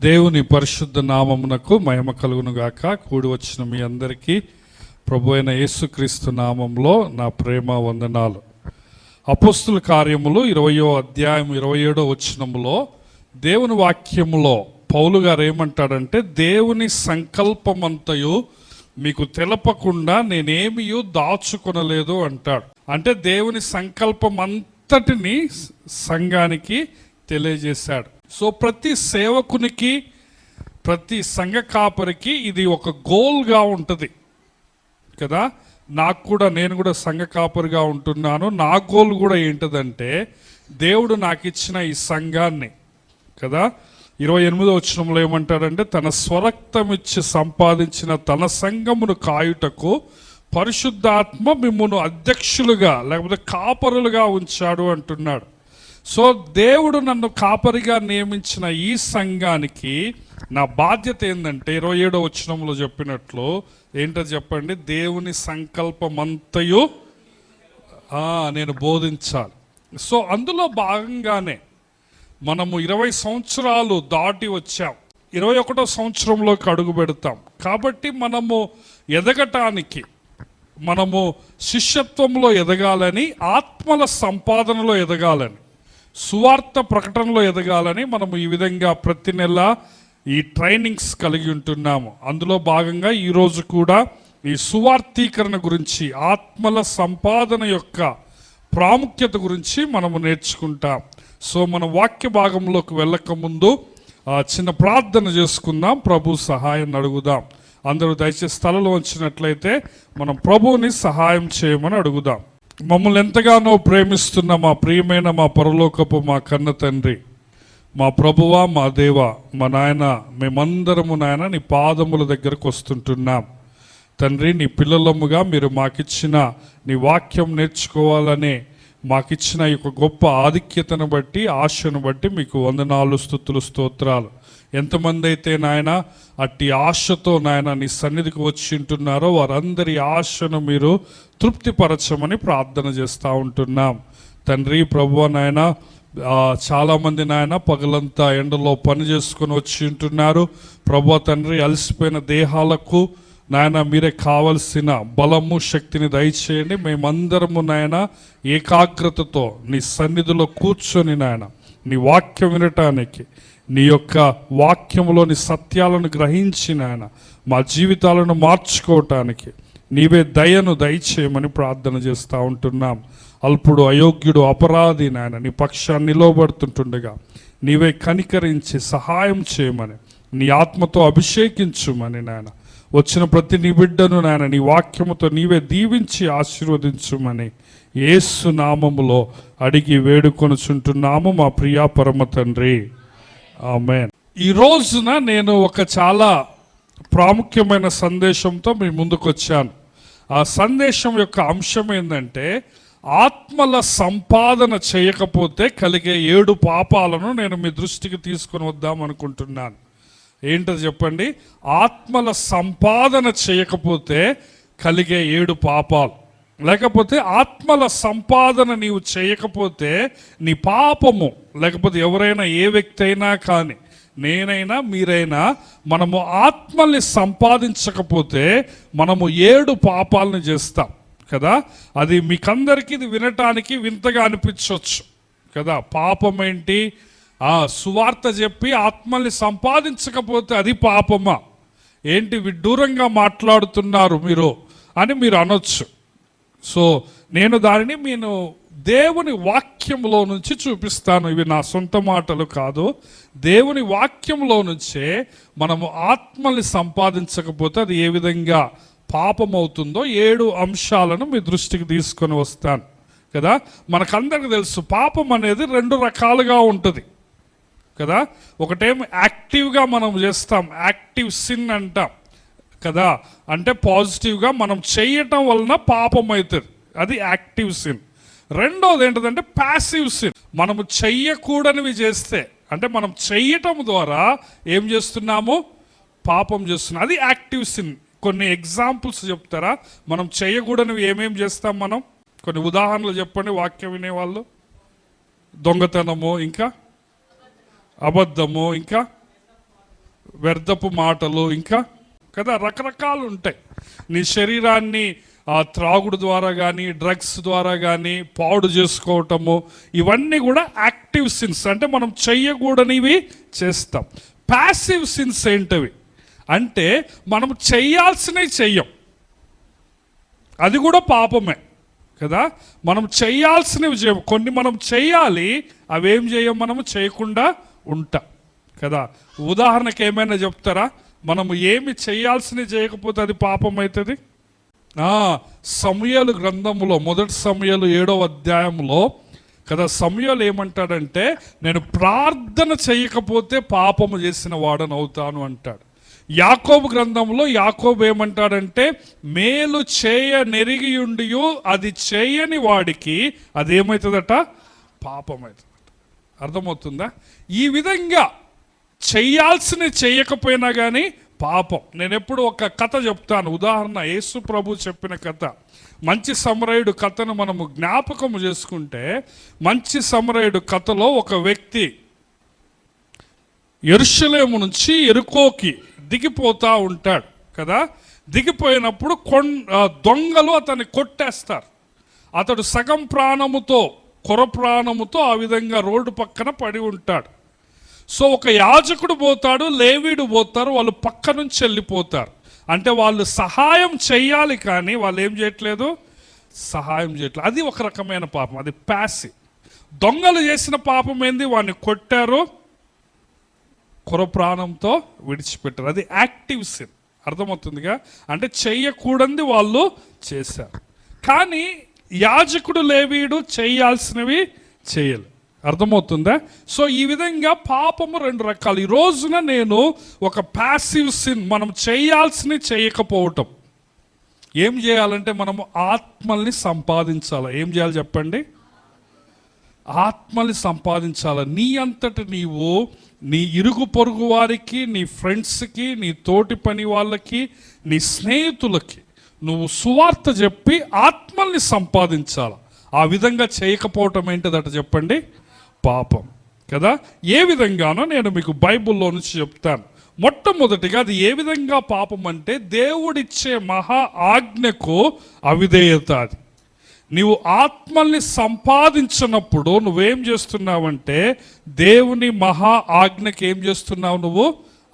దేవుని పరిశుద్ధ నామమునకు మహిమ కలుగును గాక. కూడి వచ్చిన మీ అందరికీ ప్రభు అయిన యేసుక్రీస్తు నామంలో నా ప్రేమ వందనాలు. అపోస్తుల కార్యములు 20వ అధ్యాయం 27వ వచనములో దేవుని వాక్యములో పౌలు గారు ఏమంటాడంటే, దేవుని సంకల్పమంతయు మీకు తెలపకుండా నేనేమియూ దాచుకొనలేదు అంటాడు. అంటే దేవుని సంకల్పం అంతటిని సంఘానికి తెలియజేశాడు. సో ప్రతి సేవకునికి, ప్రతి సంఘ కాపరికి ఇది ఒక గోల్గా ఉంటుంది కదా. నేను కూడా సంఘ కాపరిగా ఉంటున్నాను. నా గోల్ కూడా ఏంటిదంటే, దేవుడు నాకు ఇచ్చిన ఈ సంఘాన్ని కదా, 28వ వచనంలో ఏమంటాడంటే, తన స్వరక్తం ఇచ్చి సంపాదించిన తన సంఘమును కాయుటకు పరిశుద్ధాత్మ మిమ్మును అధ్యక్షులుగా లేకపోతే కాపరులుగా ఉంచాడు అంటున్నాడు. సో దేవుడు నన్ను కాపరిగా నియమించిన ఈ సంఘానికి నా బాధ్యత ఏంటంటే, 27వ వచనంలో చెప్పినట్లు ఏంటో చెప్పండి, దేవుని సంకల్పమంతయు నేను బోధించాలి. సో అందులో భాగంగానే మనము 20 సంవత్సరాలు దాటి వచ్చాం, 21వ సంవత్సరంలోకి అడుగు పెడతాం. కాబట్టి మనము ఎదగటానికి, మనము శిష్యత్వంలో ఎదగాలని, ఆత్మల సంపాదనలో ఎదగాలని, సువార్త ప్రకటనలో ఎదగాలని మనము ఈ విధంగా ప్రతి నెల ఈ ట్రైనింగ్స్ కలిగి ఉంటున్నాము. అందులో భాగంగా ఈరోజు కూడా ఈ సువార్తీకరణ గురించి, ఆత్మల సంపాదన యొక్క ప్రాముఖ్యత గురించి మనము నేర్చుకుంటాం. సో మన వాక్య భాగంలోకి వెళ్ళక ముందు చిన్న ప్రార్థన చేసుకుందాం, ప్రభు సహాయం అడుగుదాం. అందరూ దయచేసి స్థలంలో వచ్చినట్లయితే మనం ప్రభువుని సహాయం చేయమని అడుగుదాం. మమ్మల్ని ఎంతగానో ప్రేమిస్తున్న మా ప్రియమైన మా పరలోకపు మా కన్న తండ్రి, మా ప్రభువా, మా దేవ, మా నాయన, మేమందరము నాయన నీ పాదముల దగ్గరకు వస్తుంటున్నాం తండ్రి. నీ పిల్లలముగా మీరు మాకిచ్చిన నీ వాక్యం నేర్చుకోవాలనే మాకిచ్చిన ఈ యొక్క గొప్ప ఆధిక్యతను బట్టి, ఆశను బట్టి మీకు వందనాలు, స్తుతులు, స్తోత్రాలు. ఎంతమంది అయితే నాయన అట్టి ఆశతో నాయన నీ సన్నిధికి వచ్చి ఉంటున్నారో వారందరి ఆశను మీరు తృప్తిపరచమని ప్రార్థన చేస్తూ ఉంటున్నాం తండ్రి. ప్రభువా నాయన, చాలామంది నాయన పగలంతా ఎండలో పని చేసుకొని వచ్చి ఉంటున్నారు ప్రభువా తండ్రి. అలసిపోయిన దేహాలకు నాయన మీరే కావలసిన బలము, శక్తిని దయచేయండి. మేమందరము నాయన ఏకాగ్రతతో నీ సన్నిధిలో కూర్చొని నాయన నీ వాక్యం వినటానికి, నీ యొక్క వాక్యములోని సత్యాలను గ్రహించి నాయన మా జీవితాలను మార్చుకోవటానికి నీవే దయను దయచేయమని ప్రార్థన చేస్తూ ఉంటున్నాం. అల్పుడు, అయోగ్యుడు, అపరాధి నాయన నీ పక్షాన్ని నిలవబడుతుంటుండగా నీవే కనికరించి సహాయం చేయమని, నీ ఆత్మతో అభిషేకించుమని నాయన వచ్చిన ప్రతి నీ బిడ్డను నాయన నీ వాక్యముతో నీవే దీవించి ఆశీర్వదించుమని యేసు నామములో అడిగి వేడుకొనుచుంటున్నాము మా ప్రియా పరమ తండ్రి, ఆమేన్. ఈ రోజున నేను ఒక చాలా ప్రాముఖ్యమైన సందేశంతో మీ ముందుకు వచ్చాను. ఆ సందేశం యొక్క అంశం ఏంటంటే, ఆత్మల సంపాదన చేయకపోతే కలిగే 7 పాపాలను నేను మీ దృష్టికి తీసుకొని వద్దాం అనుకుంటున్నాను. ఏంటో చెప్పండి, ఆత్మల సంపాదన చేయకపోతే కలిగే 7 పాపాలు, లేకపోతే ఆత్మల సంపాదన నీవు చేయకపోతే నీ పాపము, లేకపోతే ఎవరైనా ఏ వ్యక్తి అయినా కానీ, నేనైనా మీరైనా, మనము ఆత్మల్ని సంపాదించకపోతే మనము 7 పాపాలను చేస్తాం కదా. అది మీకందరికీ ఇది వినటానికి వింతగా అనిపించవచ్చు కదా. పాపం ఏంటి, సువార్త చెప్పి ఆత్మల్ని సంపాదించకపోతే అది పాపమా, ఏంటి విడ్డూరంగా మాట్లాడుతున్నారు మీరు అని మీరు అనొచ్చు. సో నేను దానిని నేను దేవుని వాక్యంలో నుంచి చూపిస్తాను. ఇవి నా సొంత మాటలు కాదు, దేవుని వాక్యంలో నుంచే మనము ఆత్మల్ని సంపాదించకపోతే అది ఏ విధంగా పాపం అవుతుందో 7 అంశాలను మీ దృష్టికి తీసుకొని వస్తాను కదా. మనకందరికి తెలుసు పాపం అనేది 2 రకాలుగా ఉంటుంది కదా. ఒకటేమో యాక్టివ్గా మనం చేస్తాం, యాక్టివ్ సిన్ అంటాం కదా. అంటే పాజిటివ్గా మనం చేయటం వలన పాపం అవుతుంది, అది యాక్టివ్ సిన్. రెండోది ఏంటంటే ప్యాసివ్ సిన్, మనము చెయ్యకూడనివి చేస్తే, అంటే మనం చెయ్యటం ద్వారా ఏం చేస్తున్నాము, పాపం చేస్తున్నాం, అది యాక్టివ్ సిన్. కొన్ని ఎగ్జాంపుల్స్ చెప్తారా, మనం చేయకూడనివి ఏమేమి చేస్తాం మనం? కొన్ని ఉదాహరణలు చెప్పండి వాక్యం వినేవాళ్ళు. దొంగతనము, ఇంకా అబద్ధము, ఇంకా వ్యర్థపు మాటలు, ఇంకా కదా రకరకాలు ఉంటాయి. నీ శరీరాన్ని త్రాగుడు ద్వారా కానీ, డ్రగ్స్ ద్వారా కానీ పాడు చేసుకోవటము, ఇవన్నీ కూడా యాక్టివ్ సిన్స్, అంటే మనం చెయ్యకూడనివి చేస్తాం. ప్యాసివ్ సిన్స్ ఏంటవి అంటే మనం చెయ్యాల్సినవి చెయ్యం, అది కూడా పాపమే కదా. మనం చేయాల్సినవి చేయం, కొన్ని మనం చెయ్యాలి, అవేం చేయం, మనము చేయకుండా ఉంటాం కదా. ఉదాహరణకి ఏమైనా చెప్తారా? మనము ఏమి చేయాల్సినవి చేయకపోతే అది పాపం అవుతుంది. సమూయేలు గ్రంథములో, మొదటి సమూయేలు 7వ అధ్యాయంలో కదా, సమూయేలు ఏమంటాడంటే నేను ప్రార్థన చేయకపోతే పాపము చేసిన వాడని అవుతాను అంటాడు. యాకోబు గ్రంథంలో యాకోబు ఏమంటాడంటే మేలు చేయ నెరిగియుండియు అది చేయని వాడికి అదేమవుతుందట, పాపం అవుతుందట. అర్థమవుతుందా? ఈ విధంగా చెయ్యాల్సినవి చేయకపోయినా కానీ పాపం. నేను ఎప్పుడు ఒక కథ చెప్తాను, ఉదాహరణ యేసు ప్రభు చెప్పిన కథ. మంచి సమరయుడు కథను మనము జ్ఞాపకము చేసుకుంటే, మంచి సమరయుడు కథలో ఒక వ్యక్తి యెరూషలేము నుంచి యెరికోకి దిగిపోతా ఉంటాడు కదా. దిగిపోయినప్పుడు దొంగలు అతన్ని కొట్టేస్తారు. అతడు సగం ప్రాణముతో, కొర ప్రాణముతో ఆ విధంగా రోడ్డు పక్కన పడి ఉంటాడు. సో ఒక యాజకుడు పోతాడు, లేవీడు పోతారు, వాళ్ళు పక్క నుంచి వెళ్ళిపోతారు. అంటే వాళ్ళు సహాయం చెయ్యాలి కానీ వాళ్ళు ఏం చేయట్లేదు, సహాయం చేయట్లేదు. అది ఒక రకమైన పాపం, అది ప్యాసివ్. దొంగలు చేసిన పాపం ఏంది, వాడిని కొట్టారు, కొర ప్రాణంతో విడిచిపెట్టారు, అది యాక్టివ్ సిన్. అర్థమవుతుందిగా, అంటే చెయ్యకూడనిది వాళ్ళు చేశారు. కానీ యాజకుడు లేవీడు చేయాల్సినవి చేయలేదు. అర్థమవుతుందా? సో ఈ విధంగా పాపము 2 రకాలు. ఈ రోజున నేను ఒక ప్యాసివ్ సిన్, మనం చేయాల్సినవి చేయకపోవటం. ఏం చేయాలంటే మనము ఆత్మల్ని సంపాదించాలి. ఏం చేయాలి చెప్పండి? ఆత్మల్ని సంపాదించాలి. నీ అంతట నీవు నీ ఇరుగు పొరుగు వారికి, నీ ఫ్రెండ్స్కి, నీ తోటి పని వాళ్ళకి, నీ స్నేహితులకి నువ్వు సువార్త చెప్పి ఆత్మల్ని సంపాదించాలి. ఆ విధంగా చేయకపోవటం ఏంటిదట చెప్పండి? పాపం కదా. ఏ విధంగానో నేను మీకు బైబిల్లో నుంచి చెప్తాను. మొట్టమొదటిగా అది ఏ విధంగా పాపం అంటే దేవుడిచ్చే మహా ఆజ్ఞకు అవిధేయత. అది నీవు ఆత్మల్ని సంపాదించినప్పుడు నువ్వేం చేస్తున్నావంటే దేవుని మహా ఆజ్ఞకి ఏం చేస్తున్నావు, నువ్వు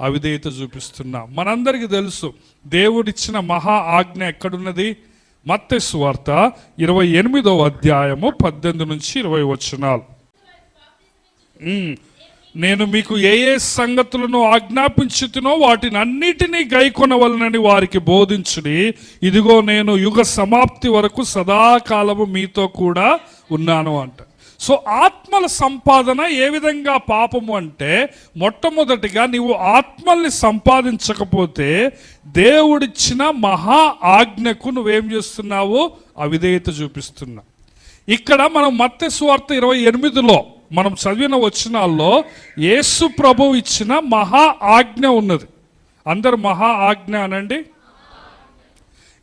అవిధేయత చూపిస్తున్నావు. మనందరికీ తెలుసు దేవుడిచ్చిన మహా ఆజ్ఞ ఎక్కడున్నది? మత్తయి సువార్త 28వ అధ్యాయము 18 నుంచి 20 వచనాలు. నేను మీకు ఏ ఏ సంగతులను ఆజ్ఞాపించుతునో వాటిని అన్నిటినీ గైకొనవలనని వారికి బోధించుడి. ఇదిగో నేను యుగ సమాప్తి వరకు సదాకాలము మీతో కూడా ఉన్నాను అంట. సో ఆత్మల సంపాదన ఏ విధంగా పాపము అంటే, మొట్టమొదటిగా నీవు ఆత్మల్ని సంపాదించకపోతే దేవుడిచ్చిన మహా ఆజ్ఞకు నువ్వేం చేస్తున్నావు, అవిధేయత చూపిస్తున్నావు. ఇక్కడ మనం మత్తయి సువార్త 28లో మనం చదివిన వచనాల్లో యేసు ప్రభు ఇచ్చిన మహా ఆజ్ఞ ఉన్నది. అందరు మహా ఆజ్ఞ అనండి.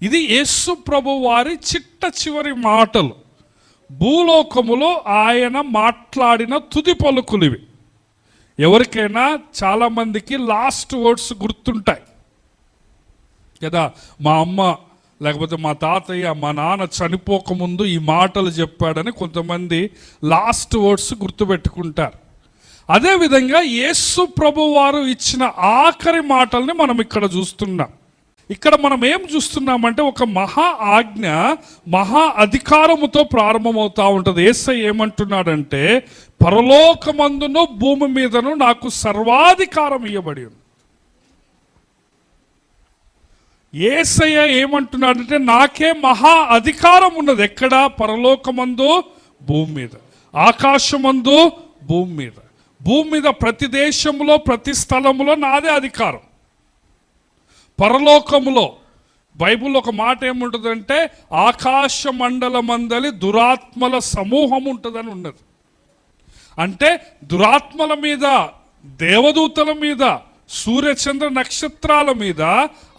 ఇది యేసు ప్రభు వారి చిట్ట చివరి మాటలు. భూలోకములో ఆయన మాట్లాడిన తుది పలుకులు ఇవి. ఎవరికైనా చాలామందికి లాస్ట్ వర్డ్స్ గుర్తుంటాయి కదా. మా అమ్మ లేకపోతే మా తాతయ్య, మా నాన్న చనిపోకముందు ఈ మాటలు చెప్పాడని కొంతమంది లాస్ట్ వర్డ్స్ గుర్తుపెట్టుకుంటారు. అదేవిధంగా యేసు ప్రభు వారు ఇచ్చిన ఆఖరి మాటల్ని మనం ఇక్కడ చూస్తున్నాం. ఇక్కడ మనం ఏం చూస్తున్నామంటే ఒక మహా ఆజ్ఞ మహా అధికారముతో ప్రారంభమవుతా ఉంటుంది. యేసయ్య ఏమంటున్నాడంటే పరలోకమందును భూమి మీదను నాకు సర్వాధికారం ఇవ్వబడి ఉంది. యేసయ్య ఏమంటున్నాడంటే నాకే మహా అధికారం ఉన్నది. ఎక్కడ? పరలోకమందు, భూమి మీద, ఆకాశమందు, భూమి మీద. భూమి మీద ప్రతి దేశంలో, ప్రతి స్థలంలో నాదే అధికారం. పరలోకములో బైబిల్లో ఒక మాట ఏముంటుందంటే ఆకాశ మండలమందలి దురాత్మల సమూహం ఉంటుందని ఉన్నది. అంటే దురాత్మల మీద, దేవదూతల మీద, సూర్యచంద్ర నక్షత్రాల మీద,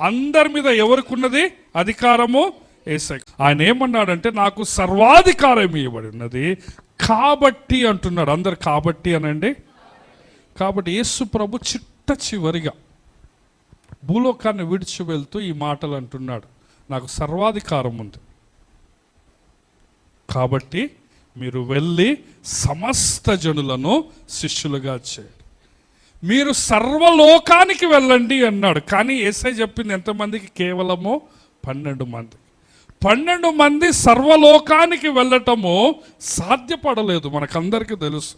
అందరి మీద ఎవరికి ఉన్నది అధికారము? యేసయ్య. ఆయన ఏమన్నాడంటే నాకు సర్వాధికారం ఇవ్వబడి ఉన్నది కాబట్టి అంటున్నాడు. అందరు కాబట్టి అనండి. కాబట్టి యేసు ప్రభు చిట్ట చివరిగా భూలోకాన్ని విడిచి వెళ్తూ ఈ మాటలు అంటున్నాడు, నాకు సర్వాధికారం ఉంది, కాబట్టి మీరు వెళ్ళి సమస్త జనులను శిష్యులుగా చేయండి. మీరు సర్వలోకానికి వెళ్ళండి అన్నాడు. కానీ యేసయ్య చెప్పింది ఎంతమందికి? కేవలము 12 మంది. 12 మంది సర్వలోకానికి వెళ్ళటము సాధ్యపడలేదు, మనకందరికీ తెలుసు.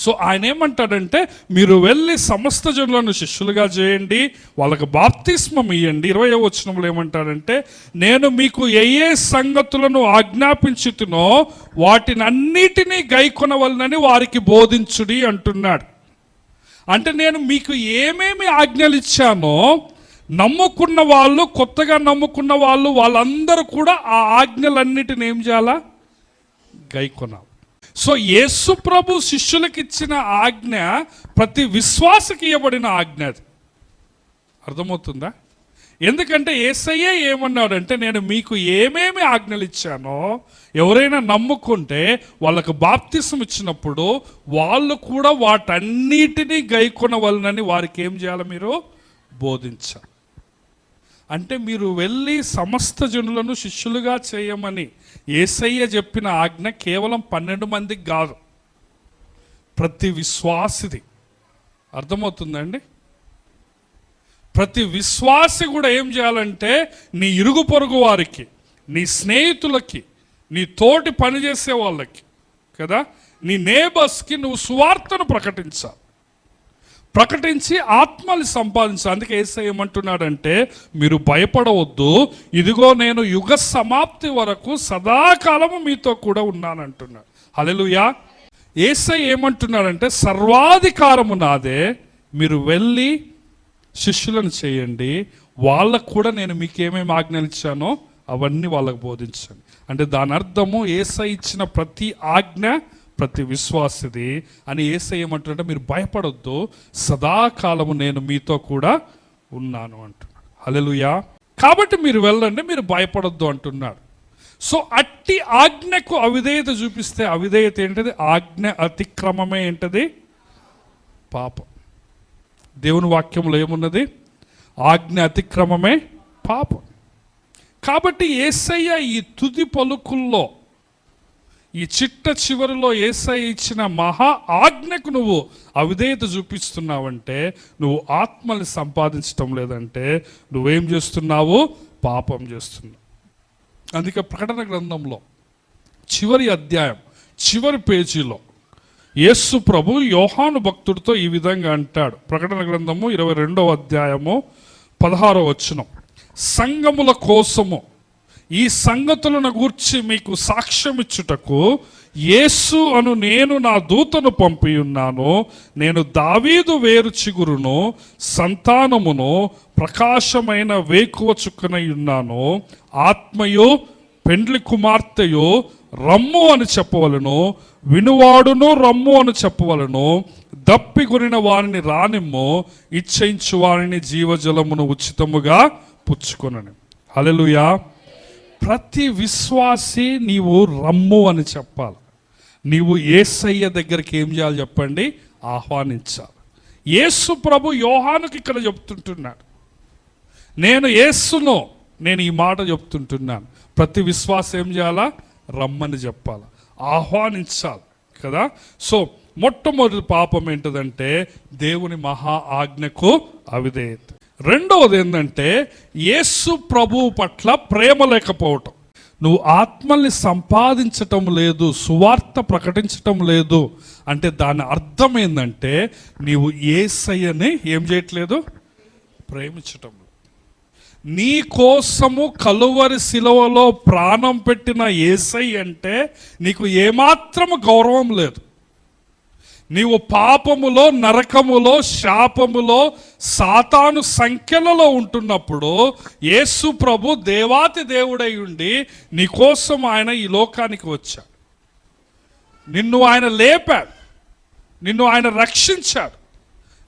సో ఆయన ఏమంటాడంటే, మీరు వెళ్ళి సమస్త జనులను శిష్యులుగా చేయండి, వాళ్ళకు బాప్తిస్మం ఇవ్వండి. 20వ వచనంలో ఏమంటాడంటే, నేను మీకు ఏ సంగతులను ఆజ్ఞాపించుతునో వాటిని అన్నిటినీ గైకొనవలనని వారికి బోధించుడి అంటున్నాడు. అంటే నేను మీకు ఏమేమి ఆజ్ఞలు ఇచ్చానో నమ్ముకున్న వాళ్ళు, కొత్తగా నమ్ముకున్న వాళ్ళు, వాళ్ళందరూ కూడా ఆ ఆజ్ఞలన్నిటిని ఏం చేయాలా? గైకొనాలి. సో యేసు ప్రభు శిష్యులకు ఇచ్చిన ఆజ్ఞ ప్రతి విశ్వాసకి ఇవ్వబడిన ఆజ్ఞ. అది అర్థమవుతుందా? ఎందుకంటే యేసయ్యే ఏమన్నాడంటే, నేను మీకు ఏమేమి ఆజ్ఞలు ఇచ్చానో ఎవరైనా నమ్ముకుంటే వాళ్ళకు బాప్తిసం ఇచ్చినప్పుడు వాళ్ళు కూడా వాటన్నిటినీ గైకొనవలనని వారికి ఏం చేయాలి? మీరు బోధించాలి. అంటే మీరు వెళ్ళి సమస్త జనులను శిష్యులుగా చేయమని యేసయ్య చెప్పిన ఆజ్ఞ కేవలం 12 మందికి కాదు, ప్రతి విశ్వాసిది. అర్థమవుతుందండి? ప్రతి విశ్వాసి కూడా ఏం చేయాలంటే, నీ ఇరుగు పొరుగు వారికి, నీ స్నేహితులకి, నీ తోటి పనిచేసే వాళ్ళకి కదా, నీ నేబర్స్కి నువ్వు సువార్తను ప్రకటించి ఆత్మని సంపాదించాలి. అందుకే యేసయ్య ఏమంటున్నాడంటే, మీరు భయపడవద్దు, ఇదిగో నేను యుగ సమాప్తి వరకు సదాకాలము మీతో కూడా ఉన్నానంటున్నాడు. హల్లెలూయా. యేసయ్య ఏమంటున్నాడంటే, సర్వాధికారము నాదే, మీరు వెళ్ళి శిష్యులను చేయండి, వాళ్ళకు కూడా నేను మీకు ఏమేమి ఆజ్ఞలు ఇచ్చానో అవన్నీ వాళ్ళకు బోధించండి. అంటే దాని అర్థము యేసయ్య ఇచ్చిన ప్రతి ఆజ్ఞ ప్రతి విశ్వాసిది అని. యేసయ్య ఏమంటున్నాడంటే, మీరు భయపడొద్దు, సదాకాలము నేను మీతో కూడా ఉన్నాను అంటున్నాడు. హల్లెలూయా. కాబట్టి మీరు వెళ్ళండి, మీరు భయపడొద్దు అంటున్నాడు. సో అట్టి ఆజ్ఞకు అవిధేయత చూపిస్తే, అవిధేయత ఏంటది? ఆజ్ఞ అతిక్రమమే ఏంటది? పాపం. దేవుని వాక్యంలో ఏమున్నది? ఆజ్ఞ అతిక్రమమే పాపం. కాబట్టి యేసయ్య ఈ తుది పలుకుల్లో, ఈ చిట్ట చివరిలో యేసయ్య ఇచ్చిన మహా ఆజ్ఞకు నువ్వు అవిధేయత చూపిస్తున్నావంటే, నువ్వు ఆత్మని సంపాదించటం లేదంటే నువ్వేం చేస్తున్నావు? పాపం చేస్తున్నావు. అందుకే ప్రకటన గ్రంథంలో చివరి అధ్యాయం చివరి పేజీలో యేసు ప్రభు యోహాను భక్తుడితో ఈ విధంగా అంటాడు. ప్రకటన గ్రంథము 22వ అధ్యాయము 16వ వచనం, సంఘముల కోసము ఈ సంగతులను గూర్చి మీకు సాక్ష్యమిచ్చుటకు యేసు అను నేను నా దూతను పంపి ఉన్నాను. నేను దావీదు వేరు చిగురును, సంతానమును, ప్రకాశమైన వేకువ చుక్కనై ఉన్నాను. ఆత్మయు పెండ్లి కుమార్తెయు రమ్ము అని చెప్పవలను, వినువాడును రమ్ము అని చెప్పవలను. దప్పిగొనిన వారిని రానిమ్ము, ఇచ్చయించు వారిని జీవజలమును ఉచితముగా పుచ్చుకొనని. హల్లెలూయా. ప్రతి విశ్వాసి నీవు రమ్ము అని చెప్పాలి. నీవు యేసయ్య దగ్గరికి ఏం చేయాలి చెప్పండి? ఆహ్వానించాలి. యేసు ప్రభు యోహానుకి ఇక్కడ చెప్తుంటున్నాడు, నేను యేసును, నేను ఈ మాట చెప్తుంటున్నాను. ప్రతి విశ్వాసం ఏం చేయాలా? రమ్మని చెప్పాలి, ఆహ్వానించాలి కదా. సో మొట్టమొదటి పాపం ఏంటంటే దేవుని మహా ఆజ్ఞకు అవిధేయత. రెండవది ఏంటంటే యేసు ప్రభువు పట్ల ప్రేమ లేకపోవటం. నువ్వు ఆత్మల్ని సంపాదించటం లేదు, సువార్త ప్రకటించటం లేదు అంటే దాని అర్థం ఏంటంటే నీవు యేసయ్యని ఏం చేయట్లేదు? ప్రేమించటం. నీ కోసము కలువరి శిలువలో ప్రాణం పెట్టిన యేసయ్య అంటే నీకు ఏమాత్రము గౌరవం లేదు. నీవు పాపములో, నరకములో, శాపములో, సాతాను సంఖ్యలలో ఉంటున్నప్పుడు యేసు ప్రభు దేవాతి దేవుడై ఉండి నీ కోసం ఆయన ఈ లోకానికి వచ్చాడు. నిన్ను ఆయన లేపాడు, నిన్ను ఆయన రక్షించాడు.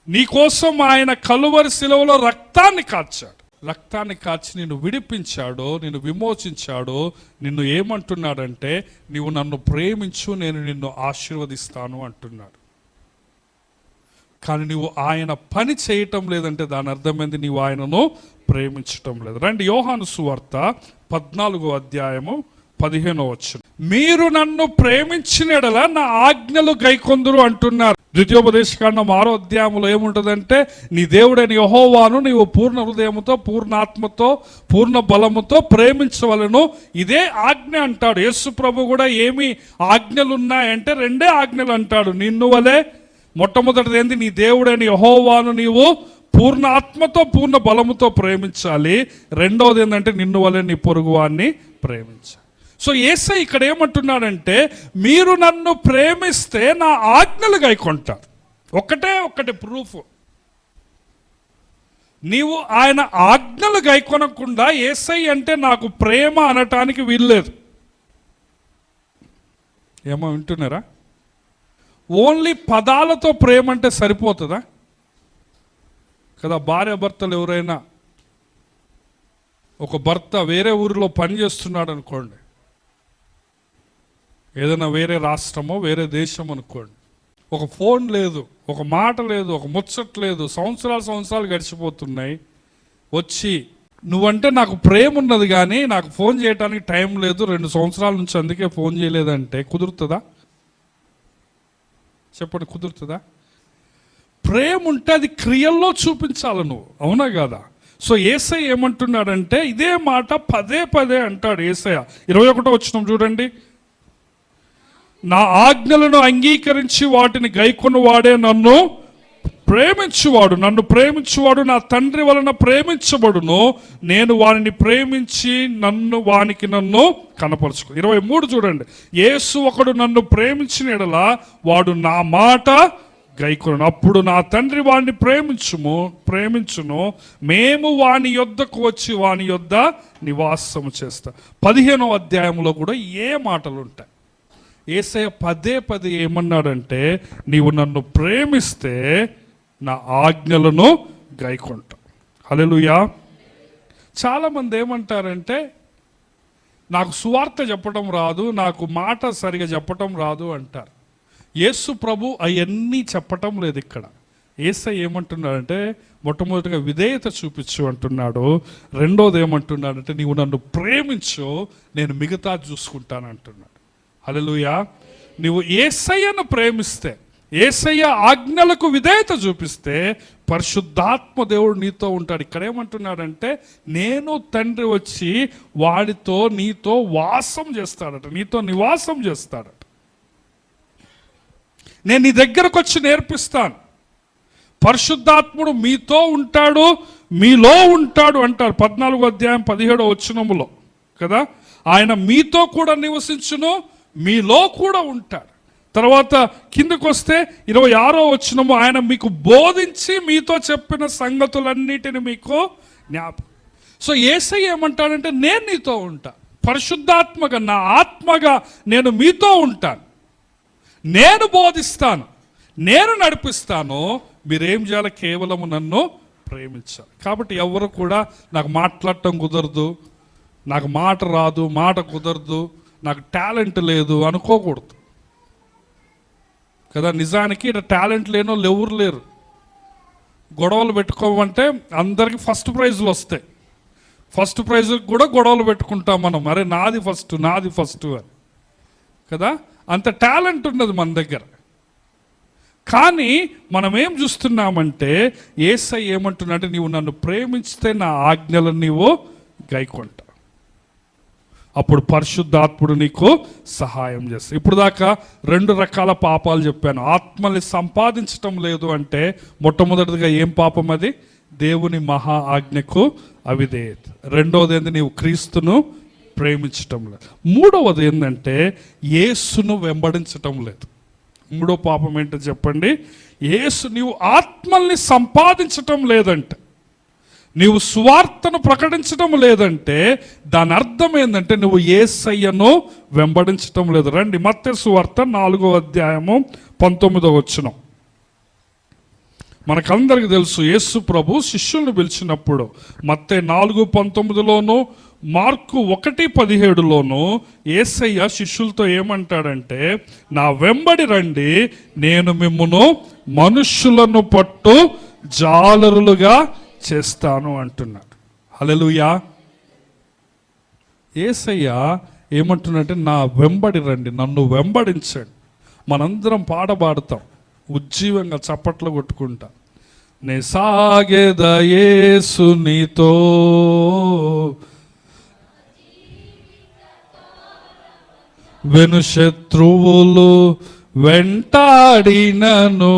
నీ కోసం ఆయన కలువరి శిలువలో రక్తాన్ని కార్చాడు. రక్తాన్ని కార్చి నిన్ను విడిపించాడు, నిన్ను విమోచించాడు. నిన్ను ఏమంటున్నాడంటే, నీవు నన్ను ప్రేమించు, నేను నిన్ను ఆశీర్వదిస్తాను అంటున్నాడు. కానీ నువ్వు ఆయన పని చేయటం లేదంటే దాని అర్థమైంది నీవు ఆయనను ప్రేమించటం లేదు. రండి, యోహాను సువార్త 14వ అధ్యాయము 15వ వచనం. మీరు నన్ను ప్రేమించిన యెడల నా ఆజ్ఞలు గైకొందురు అంటున్నారు. ద్వితీయోపదేశకాండం 6వ అధ్యాయంలో ఏముంటుందంటే, నీ దేవుడైన యెహోవాను నీవు పూర్ణ హృదయముతో, పూర్ణ ఆత్మతో, పూర్ణ బలముతో ప్రేమించవలను, ఇదే ఆజ్ఞ అంటాడు. యేసు ప్రభు కూడా ఏమి ఆజ్ఞలు ఉన్నాయంటే 2 ఆజ్ఞలు అంటాడు. నిన్ను వలె, మొట్టమొదటిది ఏంది, నీ దేవుడైన యెహోవాను నీవు పూర్ణ ఆత్మతో పూర్ణ బలముతో ప్రేమించాలి. రెండవది ఏంటంటే నిన్ను వలె నీ పొరుగువాన్ని ప్రేమించాలి. సో యేసయ్య ఇక్కడ ఏమంటున్నాడంటే, మీరు నన్ను ప్రేమిస్తే నా ఆజ్ఞలు గైకొంటారు. ఒకటే ప్రూఫ్. నీవు ఆయన ఆజ్ఞలు గైకొనకుండా యేసయ్య అంటే నాకు ప్రేమ అనటానికి వీల్లేదు. ఏమో వింటున్నారా? ఓన్లీ పదాలతో ప్రేమ అంటే సరిపోతుందా కదా? భార్య భర్తలు ఎవరైనా, ఒక భర్త వేరే ఊరిలో పని చేస్తున్నాడు అనుకోండి, ఏదైనా వేరే రాష్ట్రమో వేరే దేశం అనుకోండి, ఒక ఫోన్ లేదు, ఒక మాట లేదు, ఒక ముచ్చట లేదు, సంవత్సరాలు గడిచిపోతున్నాయి. వచ్చి నువ్వంటే నాకు ప్రేమ ఉన్నది కానీ నాకు ఫోన్ చేయడానికి టైం లేదు, 2 సంవత్సరాల నుంచి అందుకే ఫోన్ చేయలేదంటే కుదురుతుందా? చెప్పండి, కుదురుతుందా? ప్రేమ ఉంటే అది క్రియల్లో చూపించాలి నువ్వు, అవునా కదా? సో యేసయ్య ఏమంటున్నాడంటే ఇదే మాట పదే అంటాడు. యేసయ్య 21వ వచనం చూడండి. నా ఆజ్ఞలను అంగీకరించి వాటిని గైకొన్న వాడే నన్ను ప్రేమించువాడు, నన్ను ప్రేమించువాడు నా తండ్రి వలన ప్రేమించబడును, నేను వానిని ప్రేమించి వానికి నన్ను కనపరుచుకో. 23 చూడండి. యేసు ఒకడు నన్ను ప్రేమించిన యెడల వాడు నా మాట గైకొను, అప్పుడు నా తండ్రి వాడిని ప్రేమించును, మేము వాని యొద్దకు వచ్చి వాని యొద్ద నివాసము చేస్తాం. 15వ అధ్యాయంలో కూడా ఏ మాటలు ఉంటాయి. యేసయ్య పదే ఏమన్నాడంటే, నీవు నన్ను ప్రేమిస్తే నా ఆజ్ఞలను గైకొంటా. హల్లెలూయా. చాలామంది ఏమంటారంటే, నాకు సువార్త చెప్పడం రాదు, నాకు మాట సరిగా చెప్పటం రాదు అంటారు. యేసు ప్రభు అవన్నీ చెప్పటం లేదు ఇక్కడ. యేసయ్య ఏమంటున్నాడంటే, మొట్టమొదటిగా విధేయత చూపించు అంటున్నాడు. రెండోది ఏమంటున్నాడంటే, నీవు నన్ను ప్రేమించు, నేను మిగతా చూసుకుంటాను అంటున్నాడు. హల్లెలూయా. నువ్వు యేసయ్యను ప్రేమిస్తే, యేసయ్య ఆజ్ఞలకు విధేయత చూపిస్తే పరిశుద్ధాత్మ దేవుడు నీతో ఉంటాడు. ఇక్కడ ఏమంటున్నాడంటే, నేను తండ్రి వచ్చి వాడితో నీతో వాసం చేస్తాడట, నీతో నివాసం చేస్తాడట. నేను నీ దగ్గరకు వచ్చి నేర్పిస్తాను. పరిశుద్ధాత్ముడు మీతో ఉంటాడు, మీలో ఉంటాడు అంటారు 14వ అధ్యాయం 17వ వచనములో కదా. ఆయన మీతో కూడా నివసించును, మీలో కూడా ఉంటాడు. తర్వాత కిందకు వస్తే 26వ వచనము, ఆయన మీకు బోధించి మీతో చెప్పిన సంగతులన్నిటిని మీకు జ్ఞాపకం. సో యేసయ్య ఏమంటాడంటే, నేను నీతో ఉంటా, పరిశుద్ధాత్మగా నా ఆత్మగా నేను మీతో ఉంటాను, నేను బోధిస్తాను, నేను నడిపిస్తాను, మీరేం చేయాలి? కేవలం నన్ను ప్రేమించాలి. కాబట్టి ఎవరు కూడా నాకు మాట్లాడటం కుదరదు, నాకు మాట రాదు, మాట కుదరదు, నాకు టాలెంట్ లేదు అనుకోకూడదు కదా. నిజానికి ఇక్కడ టాలెంట్ లేని వాళ్ళు ఎవరు లేరు. గొడవలు పెట్టుకోమంటే అందరికి ఫస్ట్ ప్రైజ్లు వస్తాయి. ఫస్ట్ ప్రైజ్కి కూడా గొడవలు పెట్టుకుంటాం మనం, అరే నాది ఫస్ట్ అని కదా. అంత టాలెంట్ ఉన్నది మన దగ్గర. కానీ మనం ఏం చూస్తున్నామంటే, యేసయ్య ఏమంటున్నాడంటే, నీవు నన్ను ప్రేమించితే నా ఆజ్ఞలను నీవు గైకొంటా, అప్పుడు పరిశుద్ధాత్ముడు నీకు సహాయం చేస్తాడు. ఇప్పుడు దాకా 2 రకాల పాపాలు చెప్పాను. ఆత్మని సంపాదించటం లేదు అంటే మొట్టమొదటిగా ఏం పాపం? అది దేవుని మహా ఆజ్ఞకు అవిధేయత. రెండవది ఏంటి? నీవు క్రీస్తును ప్రేమించటం లేదు. మూడవది ఏంటంటే యేసును వెంబడించటం లేదు. మూడో పాపం ఏంటో చెప్పండి? నీవు ఆత్మల్ని సంపాదించటం లేదంటే, నీవు సువార్తను ప్రకటించటం లేదంటే దాని అర్థం ఏంటంటే నువ్వు యేసయ్యను వెంబడించటం లేదు. రండి, మత్తయి సువార్త 4వ అధ్యాయము 19వ వచనం. మనకందరికి తెలుసు, యేసు ప్రభు శిష్యులను పిలిచినప్పుడు మత్తయి 4:19లోను మార్కు 1:17లోను యేసయ్య శిష్యులతో ఏమంటాడంటే, నా వెంబడి రండి, నేను మిమ్మును మనుష్యులను పట్టు జాలరులుగా చేస్తాను అంటున్నాడు. హల్లెలూయా. యేసయ్య ఏమంటున్నాడంటే, నా వెంబడి రండి, నన్ను వెంబడించండి. మనందరం పాట పాడతాం ఉజ్జీవంగా చప్పట్లు కొట్టుకుంటా, నే సాగేద యేసు నీతో, వెను శత్రువులు వెంటాడినను,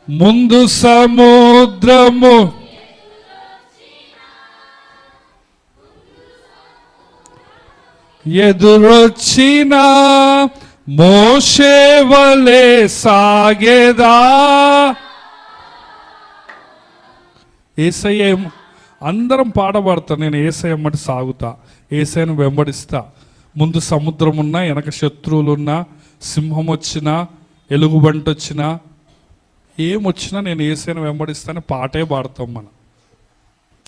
ముందు సముద్రము ఎదురొచ్చిన మోషే వలె సాగేదా. యేసయ్య అందరం పాడబడతా, నేను యేసయ్య ఎమ్మటి సాగుతా, యేసయ్యను వెంబడిస్తా. ముందు సముద్రం ఉన్నా, వెనక శత్రువులున్నా, సింహం వచ్చినా, ఎలుగుబంటి వచ్చినా, ఏమొచ్చినా నేను యేసయ్యను వెంబడిస్తాను పాటే పాడతాం మనం.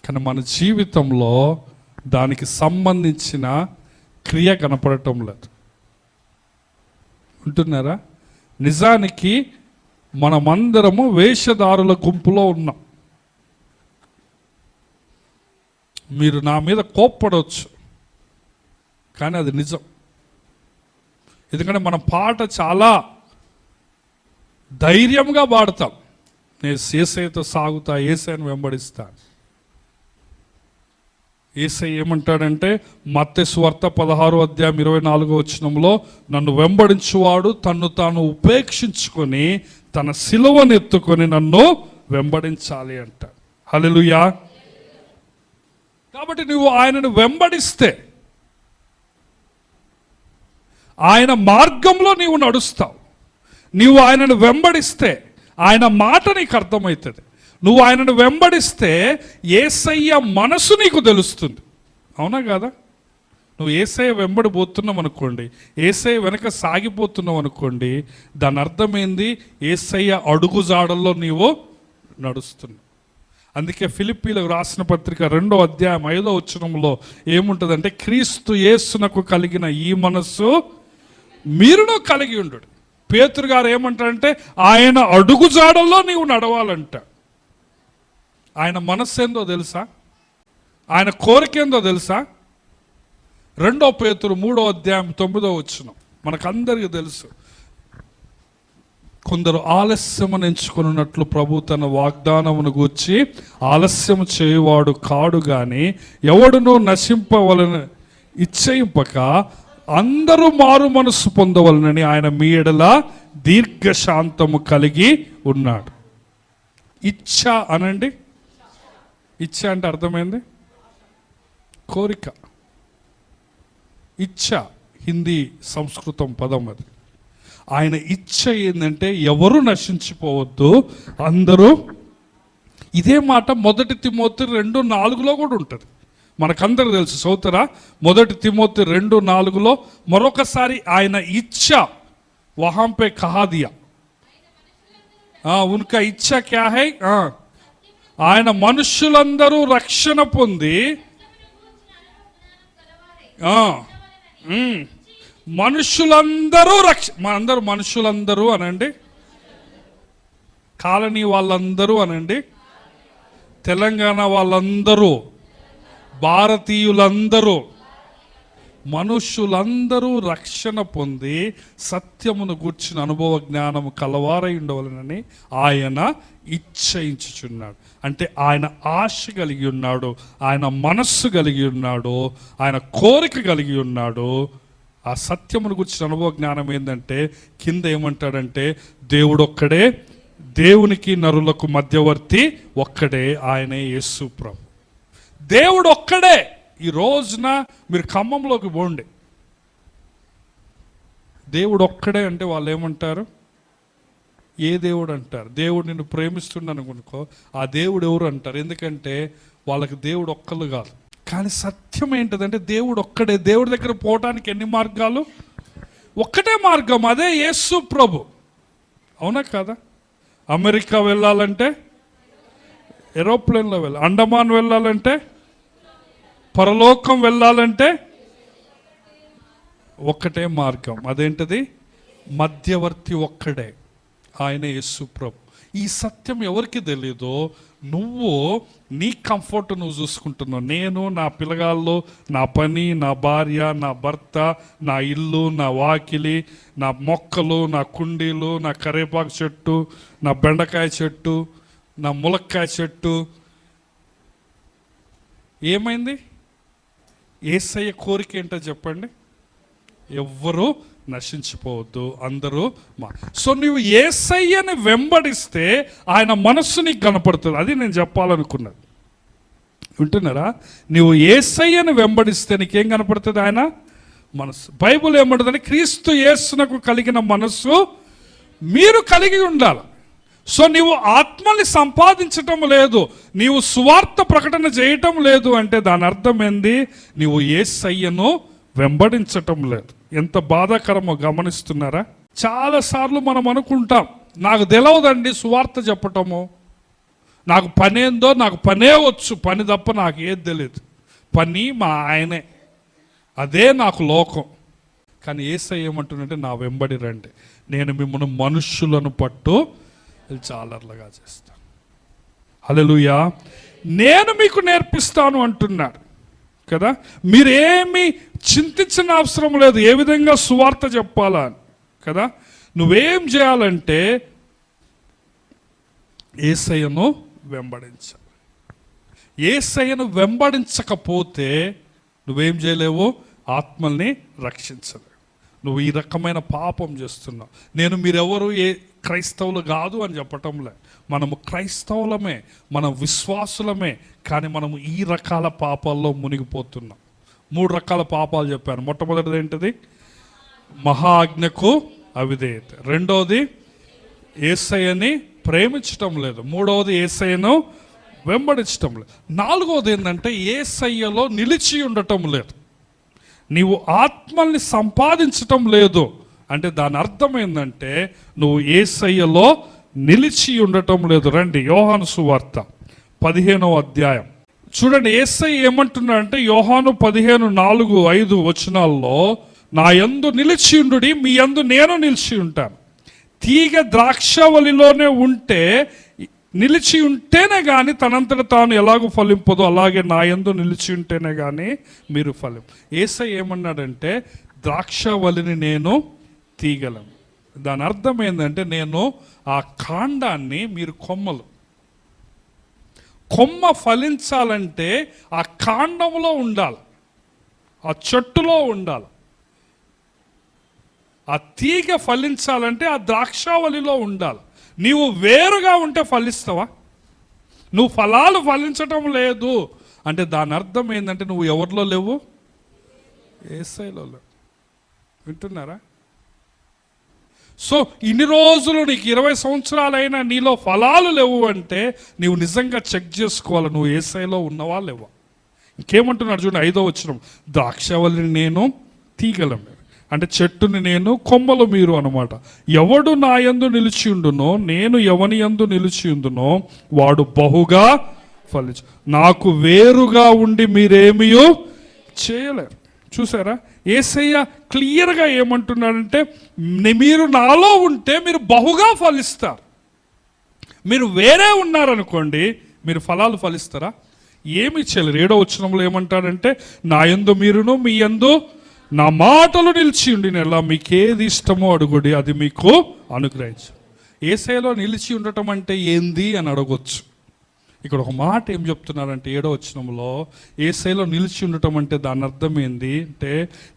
కానీ మన జీవితంలో దానికి సంబంధించిన క్రియ కనపడటం లేదు. ఉంటున్నారా? నిజానికి మనమందరము వేషధారుల గుంపులో ఉన్నాం. మీరు నా మీద కోప్పడవచ్చు, కానీ అది నిజం. ఎందుకంటే మన పాట చాలా ధైర్యంగా పాడతాం, నేను యేసయ్యతో సాగుతా, యేసయ్యను వెంబడిస్తాను. యేసయ్య ఏమంటాడంటే, మత్తయి సువార్త 16:24 నన్ను వెంబడించువాడు తన్ను తాను ఉపేక్షించుకొని తన సిలువను ఎత్తుకొని నన్ను వెంబడించాలి అంటాడు. హల్లెలూయా. కాబట్టి నువ్వు ఆయనను వెంబడిస్తే ఆయన మార్గంలో నీవు నడుస్తావు. నీవు ఆయనను వెంబడిస్తే ఆయన మాట నీకు అర్థమవుతుంది. నువ్వు ఆయనను వెంబడిస్తే యేసయ్య మనసు నీకు తెలుస్తుంది. అవునా కాదా? నువ్వు యేసయ్య వెంబడి పోతున్నావు అనుకోండి, యేసయ్య వెనక సాగిపోతున్నావు అనుకోండి, దాని అర్థమైంది యేసయ్య అడుగు జాడల్లో నీవు నడుస్తున్నావు. అందుకే ఫిలిప్పీలకు రాసిన పత్రిక 2:5 ఏముంటుందంటే, క్రీస్తు యేసునకు కలిగిన ఈ మనస్సు మీరును కలిగి ఉండు. పేతురు గారు ఏమంటారంటే, ఆయన అడుగు జాడల్లో నీవు నడవాలంట. ఆయన మనస్సు ఏందో తెలుసా? ఆయన కోరిక ఏందో తెలుసా? 2 పేతురు 3:9 మనకందరికీ తెలుసు. కొందరు ఆలస్యమును ఎంచుకున్నట్లు ప్రభు తన వాగ్దానమును గూర్చి ఆలస్యం చేయువాడు కాడు గాని ఎవడునూ నశింపవలన ఇచ్చయింపక అందరూ మారు మనసు పొందవలనని ఆయన మీ ఎడల దీర్ఘశాంతము కలిగి ఉన్నాడు. ఇచ్చ అనండి. ఇచ్చ అంటే అర్థమైంది కోరిక. ఇచ్చ హిందీ సంస్కృతం పదం అది. ఆయన ఇచ్చ ఏంటంటే ఎవరు నశించిపోవద్దు, అందరూ. ఇదే మాట 1 తిమోతి 2:4 కూడా ఉంటుంది. మనకందరూ తెలుసు. సోదరా, 1 తిమోతి 2:4 మరొకసారి ఆయన ఇచ్చ వహాం పే కహా దియా, ఉన్కా ఇచ్చ క్యా హై, ఆయన మనుషులందరూ రక్షణ పొంది, మనుషులందరూ అందరూ మనుషులందరూ అనండి, కాలనీ వాళ్ళందరూ అనండి, తెలంగాణ వాళ్ళందరూ, భారతీయులందరూ, మనుషులందరూ రక్షణ పొంది సత్యమును గూర్చిన అనుభవ జ్ఞానము కలవారై ఉండవలనని ఆయన ఇచ్చయించుచున్నాడు. అంటే ఆయన ఆశ కలిగి ఉన్నాడు, ఆయన మనస్సు కలిగి ఉన్నాడు, ఆయన కోరిక కలిగి ఉన్నాడు. ఆ సత్యమును గురించిన అనుభవ జ్ఞానం ఏంటంటే, కింద ఏమంటాడంటే, దేవుడు ఒక్కడే, దేవునికి నరులకు మధ్యవర్తి ఒక్కడే, ఆయనే యేసు ప్రభు. దేవుడు ఒక్కడే. ఈ రోజున మీరు ఖమ్మంలోకి పోండి, దేవుడు ఒక్కడే అంటే వాళ్ళు ఏమంటారు? ఏ దేవుడు అంటారు? దేవుడు నిన్ను ప్రేమిస్తున్నాను అనుకో, ఆ దేవుడు ఎవరు అంటారు. ఎందుకంటే వాళ్ళకి దేవుడు ఒక్కళ్ళు కాదు. కానీ సత్యం ఏంటిదంటే దేవుడు ఒక్కడే. దేవుడి దగ్గర పోవటానికి ఎన్ని మార్గాలు? ఒక్కటే మార్గం, అదే యేసు ప్రభు. అవునా కదా? అమెరికా వెళ్ళాలంటే ఏరోప్లేన్లో అండమాన్ వెళ్ళాలంటే, పరలోకం వెళ్ళాలంటే ఒక్కటే మార్గం. అదేంటిది? మధ్యవర్తి ఒక్కడే, ఆయన యేసు ప్రభు. ఈ సత్యం ఎవరికి తెలీదో, నువ్వు నీ కంఫర్ట్ నువ్వు చూసుకుంటున్నావు. నేను, నా పిల్లగాళ్ళు, నా పని, నా భార్య, నా భర్త, నా ఇల్లు, నా వాకిలి, నా మొక్కలు, నా కుండీలు, నా కరివేపాకు చెట్టు, నా బెండకాయ చెట్టు, నా ములక్కాయ చెట్టు. ఏమైంది? యేసయ్య కోరిక ఏంటో చెప్పండి. ఎవ్వరూ నశించిపోవద్దు, అందరూ సో నువ్వు యేసయ్యని వెంబడిస్తే ఆయన మనస్సు నీకు కనపడుతుంది. అది నేను చెప్పాలనుకున్నది. వింటున్నారా? నువ్వు యేసయ్యని వెంబడిస్తే నీకేం కనపడుతుంది? ఆయన మనస్సు. బైబుల్ ఏమంటుందని, క్రీస్తు యేసునకు కలిగిన మనస్సు మీరు కలిగి ఉండాలి. సో నీవు ఆత్మని సంపాదించటం లేదు, నీవు సువార్త ప్రకటన చేయటం లేదు అంటే దాని అర్థం ఏంది? నీవు యేసయ్యను వెంబడించటం లేదు. ఎంత బాధాకరమో గమనిస్తున్నారా? చాలాసార్లు మనం అనుకుంటాం, నాకు తెలియదండి సువార్త చెప్పటము, నాకు పనేందో, నాకు పనే వచ్చు, పని తప్ప నాకు ఏది తెలియదు, పని మా ఆయనే, అదే నాకు లోకం. కానీ యేసయ్య ఏమంటున్నంటే, నా వెంబడి రండి, నేను మిమ్మల్ని మనుష్యులను పట్టు చాలర్లుగా చేస్తాను. హల్లెలూయా. నేను మీకు నేర్పిస్తాను అంటున్నాడు కదా. మీరేమి చింతించిన అవసరం లేదు ఏ విధంగా సువార్త చెప్పాలా అని కదా. నువ్వేం చేయాలంటే యేసయ్యను వెంబడించాలి. యేసయ్యను వెంబడించకపోతే నువ్వేం చేయలేవు, ఆత్మల్ని రక్షించలేవు. నువ్వు ఈ రకమైన పాపం చేస్తున్నావు. నేను మీరెవరు క్రైస్తవులు కాదు అని చెప్పటంలే, మనము క్రైస్తవులమే, మనం విశ్వాసులమే, కానీ మనము ఈ రకాల పాపాల్లో మునిగిపోతున్నాం. 3 రకాల పాపాలు చెప్పాను. మొట్టమొదటిది ఏంటిది? మహా ఆజ్ఞకు అవిధేయత. రెండవది యేసయ్యని ప్రేమించటం లేదు. మూడవది యేసయ్యను వెంబడించటం లేదు. నాలుగవది ఏంటంటే యేసయ్యలో నిలిచి ఉండటం లేదు. నీవు ఆత్మల్ని సంపాదించటం లేదు అంటే దాని అర్థం ఏంటంటే నువ్వు యేసయ్యలో నిలిచి ఉండటం లేదు. రండి యోహాను సువార్త 15వ అధ్యాయం చూడండి. యేసయ్య ఏమంటున్నాడంటే యోహాను 15:4-5 వచనాల్లో, నా యందు నిలిచి ఉండుడి, మీ యందు నేను నిలిచి ఉంటాను. తీగ ద్రాక్షవల్లిలోనే ఉంటే, నిలిచి ఉంటేనే కానీ తనంతట తాను ఎలాగో ఫలింపదో, అలాగే నా యందు నిలిచి ఉంటేనే కానీ మీరు యేసయ్య ఏమన్నాడంటే, ద్రాక్షవల్లిని నేను తీగలను. దాని అర్థం ఏంటంటే నేను ఆ కాండాన్ని, మీరు కొమ్మలు. కొమ్మ ఫలించాలంటే ఆ కాండంలో ఉండాలి, ఆ చెట్టులో ఉండాలి. ఆ తీగ ఫలించాలంటే ఆ ద్రాక్షావళిలో ఉండాలి. నీవు వేరుగా ఉంటే ఫలిస్తావా? నువ్వు ఫలాలు ఫలించటం లేదు అంటే దాని అర్థం ఏంటంటే నువ్వు ఎవరిలో లేవు, యేసయ్యలో లేవు. వింటున్నారా? సో ఇన్ని రోజులు నీకు 20 సంవత్సరాలైనా నీలో ఫలాలు లేవు అంటే నీవు నిజంగా చెక్ చేసుకోవాలి, నువ్వు యేసయ్యలో ఉన్నవా లేవా. ఇంకేమంటున్నాడు చూడండి 5వ వచనం, ద్రాక్షవల్లిని నేను తీగలం అంటే చెట్టుని నేను, కొమ్మలు మీరు అనమాట. ఎవడు నా యందు నిలిచి ఉండునో, నేను ఎవని యందు నిలిచి ఉండునో వాడు బహుగా ఫలించు. నాకు వేరుగా ఉండి మీరేమీ చేయలేరు. చూసారా? యేసయ్య క్లియర్గా ఏమంటున్నాడంటే, మీరు నాలో ఉంటే మీరు బహుగా ఫలిస్తారు. మీరు వేరే ఉన్నారనుకోండి, మీరు ఫలాలు ఫలిస్తారా? ఏమి చేయలేరు. 7వ వచనంలో ఏమంటాడంటే, నా యందు మీరును, మీ యందు నా మాటలు నిలిచి ఉండినలా మీకేది ఇష్టమో అడుగుడి, అది మీకు అనుగ్రహించు. యేసయ్యలో నిలిచి ఉండటం అంటే ఏంది అని అడగొచ్చు. ఇక్కడ ఒక మాట ఏం చెప్తున్నారంటే 7వ వచనంలో, యేసయ్యలో నిలిచి ఉండటం అంటే దాని అర్థం ఏంది అంటే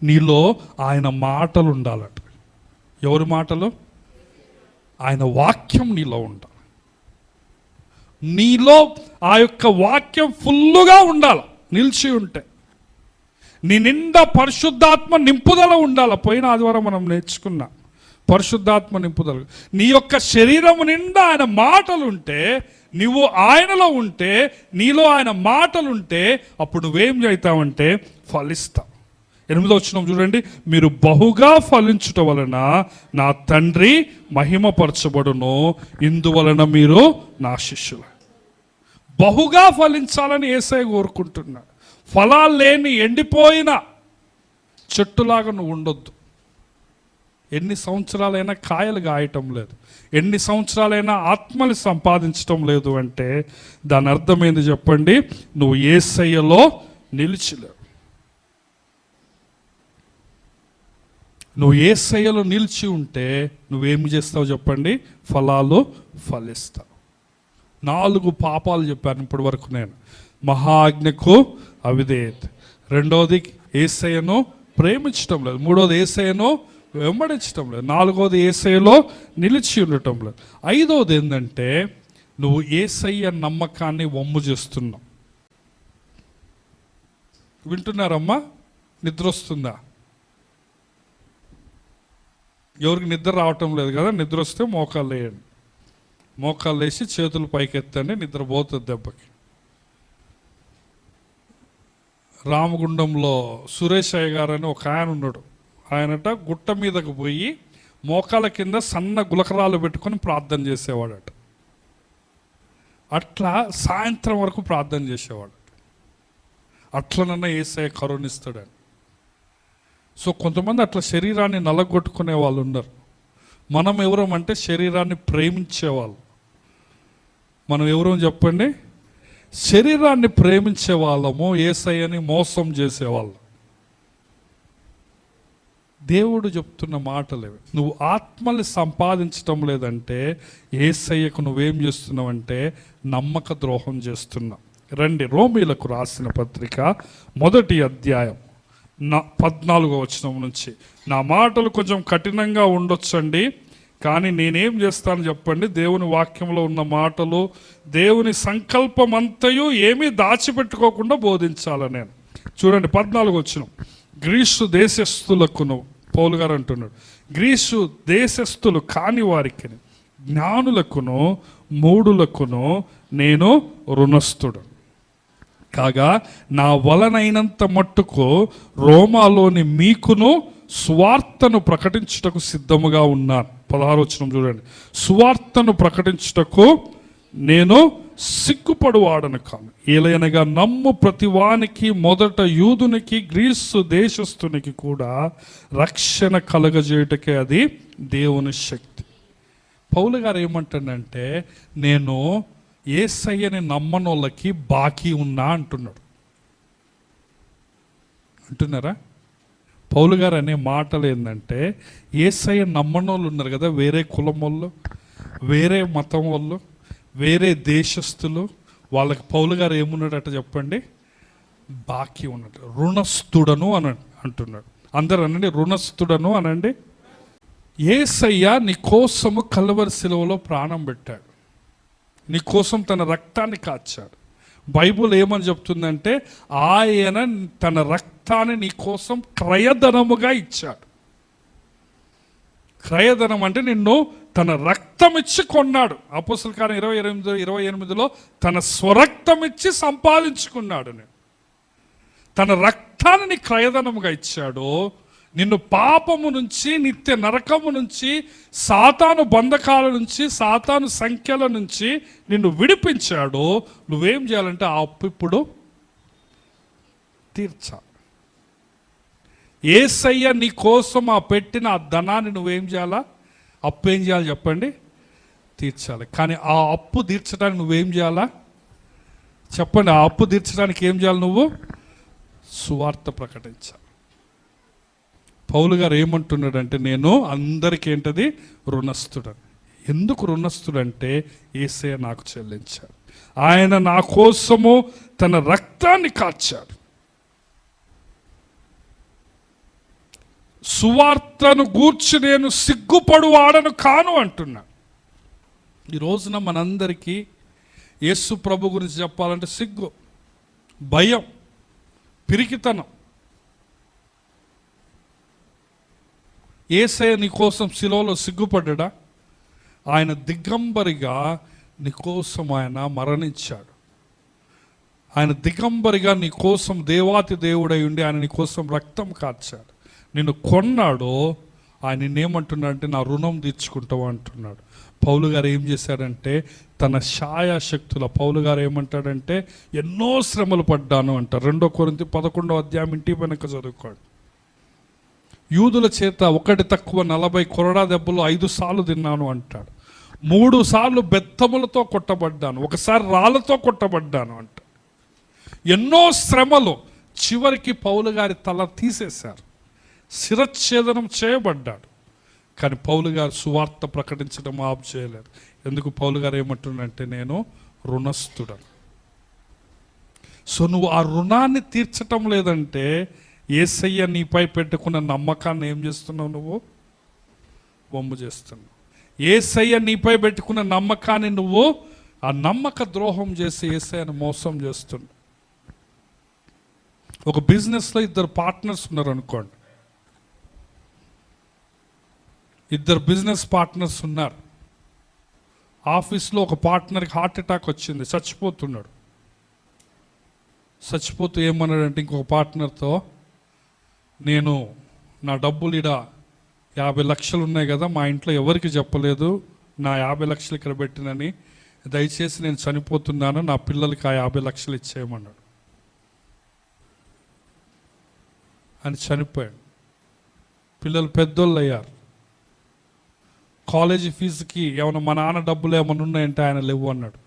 నీలో ఆయన మాటలు ఉండాలట. ఎవరి మాటలు? ఆయన వాక్యం నీలో ఉండాలి. నీలో ఆ యొక్క వాక్యం ఫుల్లుగా ఉండాలి. నిలిచి ఉంటే నీ నిండా పరిశుద్ధాత్మ నింపుదల ఉండాలి. పోయిన ఆదివారం మనం నేర్చుకున్నా పరిశుద్ధాత్మ నింపుదల. నీ యొక్క శరీరం నిండా ఆయన మాటలు ఉంటే, నువ్వు ఆయనలో ఉంటే, నీలో ఆయన మాటలు ఉంటే అప్పుడు నువ్వేం చేస్తావంటే ఫలిస్తావు. 8వ వచనం చూడండి, మీరు బహుగా ఫలించుట వలన నా తండ్రి మహిమపరచబడును, ఇందువలన మీరు నా శిష్యులు. బహుగా ఫలించాలని యేసయ్య కోరుకుంటున్నాడు. ఫలాలు లేని ఎండిపోయిన చెట్టులాగా నువ్వు ఉండొద్దు. ఎన్ని సంవత్సరాలైనా కాయలు కాయటం లేదు, ఎన్ని సంవత్సరాలైనా ఆత్మని సంపాదించటం లేదు అంటే దాని అర్థం ఏంది చెప్పండి? నువ్వు యేసయ్యలో నిలిచిలేవు. నువ్వు యేసయ్యలో నిలిచి ఉంటే నువ్వేమి చేస్తావు చెప్పండి? ఫలాలు ఫలిస్తావు. 4 పాపాలు చెప్పాను ఇప్పటి వరకు నేను. మహాజ్ఞకు అవిధేయత, రెండోది యేసయ్యను ప్రేమించటం లేదు, మూడోది యేసయ్యను వెంబడించటం లేదు, నాలుగోది యేసయ్యలో నిలిచి ఉండటం లేదు, ఐదోది ఏంటంటే నువ్వు యేసయ్య నమ్మకాన్ని వమ్ము చేస్తున్నావు. వింటున్నారమ్మా? నిద్ర వస్తుందా? ఎవరికి నిద్ర రావటం లేదు కదా? నిద్ర వస్తే మోకాళ్ళు వేయండి, మోకాళ్ళు వేసి చేతులు పైకెత్తండి, నిద్ర పోతుంది దెబ్బకి. రామగుండంలో సురేష్ అయ్య గారు అని ఒక ఆయన ఉన్నాడు. ఆయనట గుట్ట మీదకు పోయి మోకాల కింద సన్న గులకరాలు పెట్టుకొని ప్రార్థన చేసేవాడట. అట్లా సాయంత్రం వరకు ప్రార్థన చేసేవాడు. అట్లనన్నా యేసయ్య కరుణిస్తాడని. సో కొంతమంది అట్లా శరీరాన్ని నలగొట్టుకునే వాళ్ళు ఉన్నారు. మనం ఎవరం అంటే శరీరాన్ని ప్రేమించేవాళ్ళు. మనం ఎవరో చెప్పండి? శరీరాన్ని ప్రేమించే వాళ్ళము, యేసయ్యని మోసం చేసేవాళ్ళం. దేవుడు చెప్తున్న మాటలేవి. నువ్వు ఆత్మల్ని సంపాదించటం లేదంటే యేసయ్యకు నువ్వేం చేస్తున్నావంటే నమ్మక ద్రోహం చేస్తున్నావు. రండి, రోమీలకు రాసిన పత్రిక 1వ అధ్యాయం 14వ వచనం నుంచి. నా మాటలు కొంచెం కఠినంగా ఉండొచ్చండి, కానీ నేనేం చేస్తాను చెప్పండి? దేవుని వాక్యంలో ఉన్న మాటలు, దేవుని సంకల్పం అంతయు ఏమీ దాచిపెట్టుకోకుండా బోధించాలి నేను. చూడండి 14వ వచనం. గ్రీసు దేశస్థులకును, పౌలు గారు అంటున్నాడు, గ్రీసు దేశస్థులు కాని వారికి, జ్ఞానులకును మూఢులకును నేను రుణస్థుడు కాగా నా వలనైనంత మట్టుకు రోమాలోని మీకును సువార్తను ప్రకటించుటకు సిద్ధముగా ఉన్నాను. 16వ వచనం చూడండి. సువార్తను ప్రకటించుటకు నేను సిగ్గుపడువాడను కాను, ఏలైనగా నమ్ము ప్రతివానికి, మొదట యూదునికి గ్రీసు దేశస్థునికి కూడా రక్షణ కలగజేయుటకే అది దేవుని శక్తి. పౌలు గారు ఏమంటాడంటే నేను యేసయ్యని నమ్మనోళ్ళకి బాకీ ఉన్నా అంటున్నాడు. అంటున్నారా? పౌలు గారు అనే మాటలు ఏంటంటే యేసయ్య నమ్మనోళ్ళు ఉన్నారు కదా, వేరే కులం వాళ్ళు, వేరే మతం వాళ్ళు, వేరే దేశస్థులు, వాళ్ళకి పౌలు గారు ఏమున్నాడట చెప్పండి? బాకీ ఉన్నట్టు, రుణస్థుడను అని అంటున్నాడు. అందరూ అనండి, రుణస్థుడను అనండి. యేసయ్య నీ కోసము కల్వరి శిలువలో ప్రాణం పెట్టాడు, నీ కోసం తన రక్తాన్ని కాచాడు. బైబుల్ ఏమని చెప్తుందంటే ఆయన తన రక్తాన్ని నీ కోసం క్రయధనముగా ఇచ్చాడు. క్రయధనం అంటే నిన్ను తన రక్తం ఇచ్చి కొన్నాడు. అపోస్తలుల కార్యం 28:28లో తన స్వరక్తం ఇచ్చి సంపాదించుకున్నాడు. నేను తన రక్తాన్ని నీ క్రయధనముగా ఇచ్చాడు. నిన్ను పాపము నుంచి, నిత్య నరకము నుంచి, సాతాను బంధకాల నుంచి, సాతాను సంఖ్యల నుంచి నిన్ను విడిపించాడు. నువ్వేం చేయాలంటే ఆ అప్పు ఇప్పుడు తీర్చాలి. యేసయ్య నీ కోసం ఆ పెట్టిన ఆ ధనాన్ని నువ్వేం చేయాలా? అప్పు ఏం చేయాలి చెప్పండి? తీర్చాలి. కానీ ఆ అప్పు తీర్చడానికి నువ్వేం చేయాలా చెప్పండి? ఆ అప్పు తీర్చడానికి ఏం చేయాలి? నువ్వు సువార్త ప్రకటించాలి. పౌలు గారు ఏమంటున్నాడంటే నేను అందరికీ ఏంటది రుణస్థుడని. ఎందుకు రుణస్థుడంటే యేసయ్య నాకు చెల్లించాడు, ఆయన నా కోసము తన రక్తాన్ని కార్చాడు. సువార్తను గూర్చి నేను సిగ్గుపడువాడను కాను అంటున్నా. ఈ రోజున మనందరికీ యేసు ప్రభు గురించి చెప్పాలంటే సిగ్గు, భయం, పిరికితనం. యేసయ్య నీ కోసం శిలువలో సిగ్గుపడ్డా? ఆయన దిగంబరిగా నీ కోసం ఆయన మరణించాడు. ఆయన దిగంబరిగా నీ కోసం దేవాతి దేవుడై ఉండి ఆయన నీ కోసం రక్తం కార్చాడు. నిన్ను కొన్నాడు. ఆయన నిన్నేమంటున్నాడు అంటే నా రుణం తీర్చుకుంటావు అంటున్నాడు. పౌలు గారు ఏం చేశాడంటే తన ఛాయాశక్తుల పౌలు గారు ఏమంటాడంటే ఎన్నో శ్రమలు పడ్డాను అంటారు. 2 కొరింథీ 11వ అధ్యాయం ఇంటి వెనక చదువుకోండి. యూదుల చేత ఒకటి తక్కువ 40 కొరడా దెబ్బలు 5 సార్లు తిన్నాను అంటాడు. 3 సార్లు బెత్తములతో కొట్టబడ్డాను, ఒకసారి రాళ్ళతో కొట్టబడ్డాను అంట. ఎన్నో శ్రమలు. చివరికి పౌలు గారి తల తీసేశారు, శిరచ్ఛేదనం చేయబడ్డాడు. కానీ పౌలు గారు సువార్త ప్రకటించడం ఆపు చేయలేదు. ఎందుకు? పౌలు గారు ఏమంటుండంటే నేను రుణస్థుడను. సో నువ్వు ఆ రుణాన్ని తీర్చటం లేదంటే యేసయ్య నీపై పెట్టుకున్న నమ్మకాన్ని ఏం చేస్తున్నావు? నువ్వు వమ్ము చేస్తున్నావు. యేసయ్య నీపై పెట్టుకున్న నమ్మకాన్ని నువ్వు ఆ నమ్మక ద్రోహం చేసి యేసయ్యను మోసం చేస్తున్నావు. ఒక బిజినెస్లో 2 పార్ట్నర్స్ ఉన్నారు అనుకోండి. 2 బిజినెస్ పార్ట్నర్స్ ఉన్నారు. ఆఫీస్లో ఒక పార్ట్నర్కి హార్ట్ అటాక్ వచ్చింది, చచ్చిపోతున్నాడు. చచ్చిపోతూ ఏమన్నాడంటే ఇంకొక పార్ట్నర్తో, నేను నా డబ్బులు ఇక్కడ 50 లక్షలు ఉన్నాయి కదా, మా ఇంట్లో ఎవరికి చెప్పలేదు, నా 50 లక్షలు ఇక్కడ పెట్టినని, దయచేసి నేను చనిపోతున్నాను, నా పిల్లలకి ఆ 50 లక్షలు ఇచ్చేయమన్నాడు. అని చనిపోయాడు. పిల్లలు పెద్దోళ్ళు అయ్యారు. కాలేజీ ఫీజుకి ఏమైనా మా నాన్న డబ్బులు ఏమైనా ఉన్నాయంటే ఆయన లేవు అన్నాడు.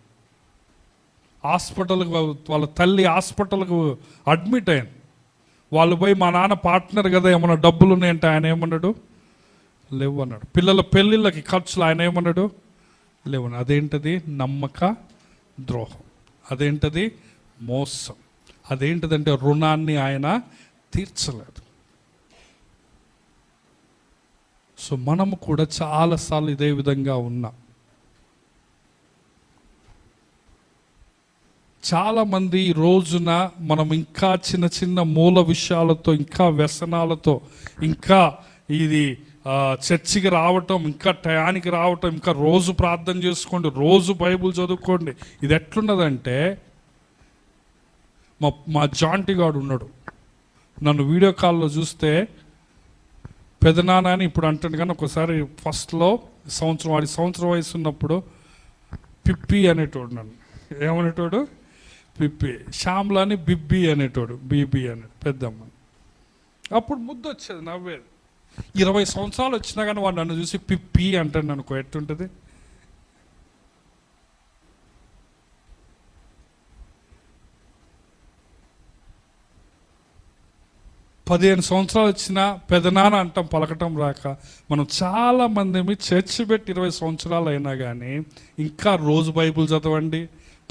హాస్పిటల్కి వాళ్ళ తల్లి హాస్పిటల్కు అడ్మిట్ అయ్యాను. వాళ్ళు పోయి మా నాన్న పార్ట్నర్ కదా ఏమైనా డబ్బులు ఉన్నాయంటే ఆయన ఏమన్నాడు? లేవు అన్నాడు. పిల్లల పెళ్ళిళ్ళకి ఖర్చులు ఆయన ఏమన్నాడు? లేవు. అదేంటది? నమ్మక ద్రోహం. అదేంటది? మోసం. అదేంటిదంటే రుణాన్ని ఆయన తీర్చలేదు. సో మనము కూడా చాలాసార్లు ఇదే విధంగా ఉన్నాం. చాలామంది ఈ రోజున మనం ఇంకా చిన్న చిన్న మూల విషయాలతో, ఇంకా వ్యసనాలతో, ఇంకా ఇది చర్చికి రావటం, ఇంకా టయానికి రావటం, ఇంకా రోజు ప్రార్థన చేసుకోండి, రోజు బైబుల్ చదువుకోండి. ఇది ఎట్లున్నదంటే మా జాంటీ గాడు ఉన్నాడు, నన్ను వీడియో కాల్లో చూస్తే పెదనాన్న అని ఇప్పుడు అంటాడు. కానీ ఒకసారి ఫస్ట్లో వాడి సంవత్సరం వయసు ఉన్నప్పుడు పిప్పి అనేటోడు, నన్ను ఏమనేటోడు? పిప్పి. శ్యామ్లాని బిబ్బి అనేటోడు, బీబీ అనేడు పెద్దమ్మ. అప్పుడు ముద్దు వచ్చేది, నవ్వేది. 20 సంవత్సరాలు వచ్చినా కానీ వాడు నన్ను చూసి పిప్పి అంటాడు అనుకో, ఎట్టుంటుంది? పదిహేను సంవత్సరాలు వచ్చినా పెదనాన్న అంటాం, పలకటం రాక. మనం చాలామంది చర్చి పెట్టి 20 సంవత్సరాలు అయినా కానీ ఇంకా రోజు బైబుల్ చదవండి,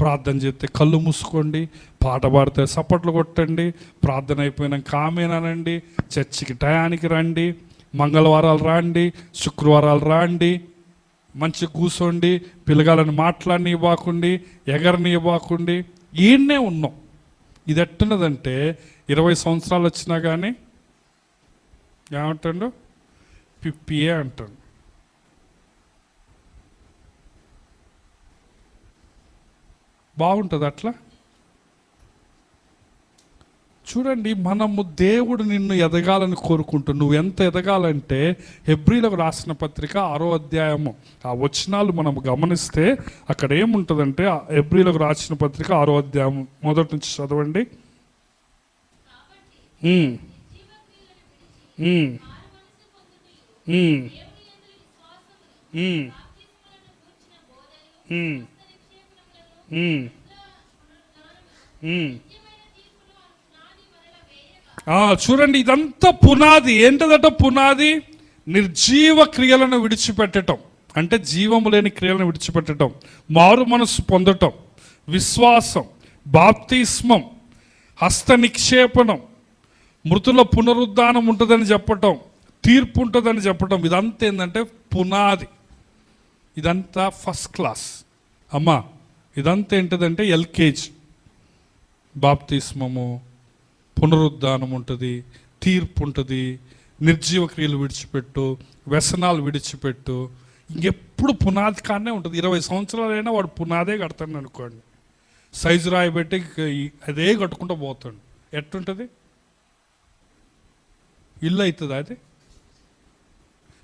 ప్రార్థన చేస్తే కళ్ళు మూసుకోండి, పాట పాడితే సప్పట్లు కొట్టండి, ప్రార్థన అయిపోయినాక ఆమేనండి, చర్చికి టయానికి రండి, మంగళవారాలు రాండి, శుక్రవారాలు రాండి, మంచి కూర్చోండి, పిల్లగాళ్ళని మాట్లాడిని ఇవ్వకండి, ఎగరని ఇవ్వకండి. ఈయన్నే ఉన్నాం. ఇది ఎట్టున్నదంటే 20 సంవత్సరాలు వచ్చినా కానీ ఏమంటాడు? పిప్పియే అంటాడు. బాగుంటుంది అట్లా. చూడండి, మనము దేవుడు నిన్ను ఎదగాలని కోరుకుంటూ, నువ్వు ఎంత ఎదగాలంటే హెబ్రీలకు రాసిన పత్రిక 6వ అధ్యాయము ఆ వచనాలు మనం గమనిస్తే అక్కడ ఏముంటుందంటే, హెబ్రీలకు రాసిన పత్రిక 6వ అధ్యాయం మొదటి నుంచి చదవండి. చూడండి, ఇదంతా పునాది. ఏంటదట పునాది? నిర్జీవ క్రియలను విడిచిపెట్టడం, అంటే జీవము లేని క్రియలను విడిచిపెట్టడం, మారు మనస్సు పొందటం, విశ్వాసం, బాప్తిస్మం, హస్త నిక్షేపణం, మృతుల పునరుద్ధానం ఉంటుందని చెప్పటం, తీర్పు ఉంటుందని చెప్పటం. ఇదంతా ఏంటంటే పునాది. ఇదంతా ఫస్ట్ క్లాస్ అమ్మా. ఇదంతా ఏంటిదంటే ఎల్కేజీ. బాప్తిస్మము, పునరుద్ధానం ఉంటుంది, తీర్పు ఉంటుంది, నిర్జీవ క్రియలు విడిచిపెట్టు, వ్యసనాలు విడిచిపెట్టు. ఇంకెప్పుడు పునాది కానే ఉంటుంది. 20 సంవత్సరాలైనా వాడు పునాదే కడతాడు అనుకోండి, సైజు రాయి పెట్టి అదే కట్టుకుంటూ పోతాడు. ఎట్టుంటుంది? ఇల్లు అవుతుంది అది.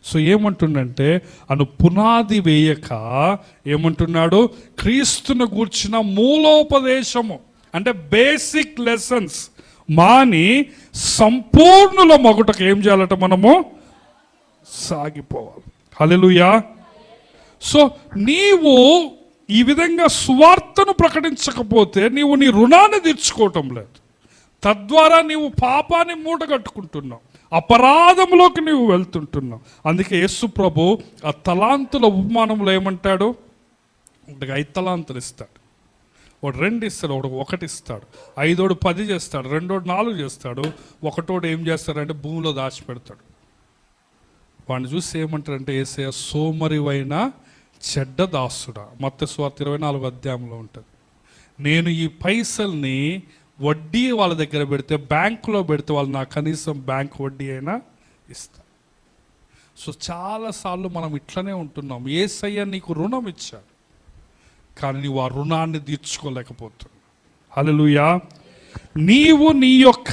సో ఏమంటుండంటే అను పునాది వేయక ఏమంటున్నాడు, క్రీస్తును గూర్చిన మూలోపదేశము అంటే బేసిక్ లెసన్స్ మాని సంపూర్ణుల మగుటకు ఏం చేయాలట, మనము సాగిపోవాలి. హల్లెలూయా. సో నీవు ఈ విధంగా సువార్తను ప్రకటించకపోతే నీవు నీ రుణాన్ని తీర్చుకోవటం లేదు. తద్వారా నీవు పాపాన్ని మూట కట్టుకుంటున్నావు, అపరాధంలోకి నీవు వెళ్తుంటున్నావు. అందుకే యేసు ప్రభు ఆ తలాంతుల ఉపమానంలో ఏమంటాడు, ఒకటికి 5 తలాంతులు ఇస్తాడు, ఒకటి 2 ఇస్తాడు, ఒకటి ఇస్తాడు, 5 10 చేస్తాడు, 2 4 చేస్తాడు, 1 ఏం చేస్తాడంటే భూమిలో దాచిపెడతాడు. వాడిని చూసి ఏమంటారంటే, యేసయ్య సోమరివైన చెడ్డ దాసుడా. మత్తయి సువార్త 24 అధ్యాయంలో ఉంటుంది. నేను ఈ పైసల్ని వడ్డీ వాళ్ళ దగ్గర పెడితే, బ్యాంకులో పెడితే వాళ్ళు నాకు కనీసం బ్యాంక్ వడ్డీ అయినా ఇస్తారు. సో చాలాసార్లు మనం ఇట్లనే ఉంటున్నాం. యేసయ్య నీకు రుణం ఇచ్చాడు, కానీ నీవు ఆ రుణాన్ని తీర్చుకోలేకపోతున్నావు. హల్లెలూయా. నీవు నీ యొక్క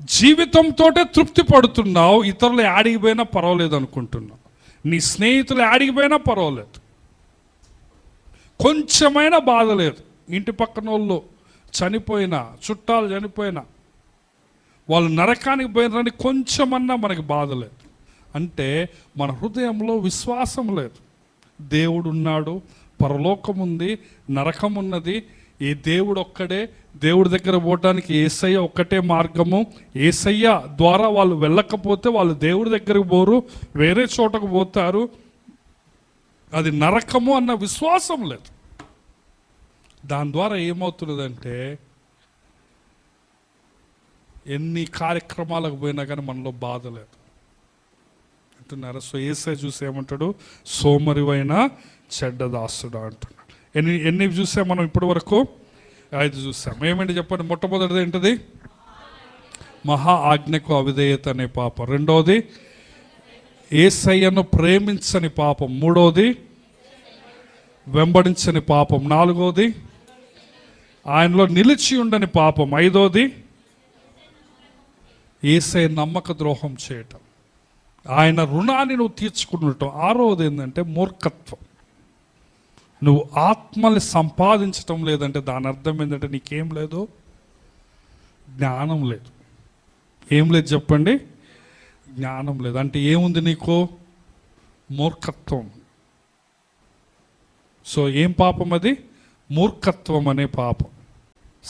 జీవితంతోటే తృప్తి పడుతున్నావు, ఇతరులు ఆడిగిపోయినా పర్వాలేదు అనుకుంటున్నావు, నీ స్నేహితులు ఆడిగిపోయినా పర్వాలేదు, కొంచెమైనా బాధ లేదు. ఇంటి పక్కన వాళ్ళు చనిపోయినా, చుట్టాలు చనిపోయినా, వాళ్ళు నరకానికి పోయినారని కొంచెమన్నా మనకి బాధ లేదు. అంటే మన హృదయంలో విశ్వాసం లేదు. దేవుడు ఉన్నాడు, పరలోకం ఉంది, నరకం ఉన్నది, ఈ దేవుడు ఒక్కడే, దేవుడి దగ్గర పోవడానికి యేసయ్య ఒక్కటే మార్గము, యేసయ్య ద్వారా వాళ్ళు వెళ్ళకపోతే వాళ్ళు దేవుడి దగ్గరకు పోరు, వేరే చోటకు పోతారు, అది నరకము అన్న విశ్వాసం లేదు. దాని ద్వారా ఏమవుతున్నదంటే ఎన్ని కార్యక్రమాలకు పోయినా కానీ మనలో బాధ లేదు అంటున్నారు. సో యేసయ్య చూసి ఏమంటాడు, సోమరివైన చెడ్డ దాసుడా అంటున్నాడు. ఎన్ని చూసాం మనం ఇప్పటి వరకు? 5 చూసాం. ఏమంటే చెప్పండి. మొట్టమొదటిది ఏంటిది? మహా ఆజ్ఞకు అవిధేయత అనే పాపం. రెండవది యేసయ్యను ప్రేమించని పాపం. మూడవది వెంబడించని పాపం. నాలుగవది ఆయనలో నిలిచి ఉండని పాపం. ఐదవది యేసయ్య నమ్మక ద్రోహం చేయటం, ఆయన రుణాన్ని నువ్వు తీర్చుకుంటం. ఆరవది ఏంటంటే మూర్ఖత్వం. నువ్వు ఆత్మని సంపాదించటం లేదంటే దాని అర్థం ఏంటంటే నీకేం లేదు, జ్ఞానం లేదు. ఏం లేదు చెప్పండి? జ్ఞానం లేదు. అంటే ఏముంది నీకు? మూర్ఖత్వం. సో ఏం పాపం అది? మూర్ఖత్వం అనే పాపం.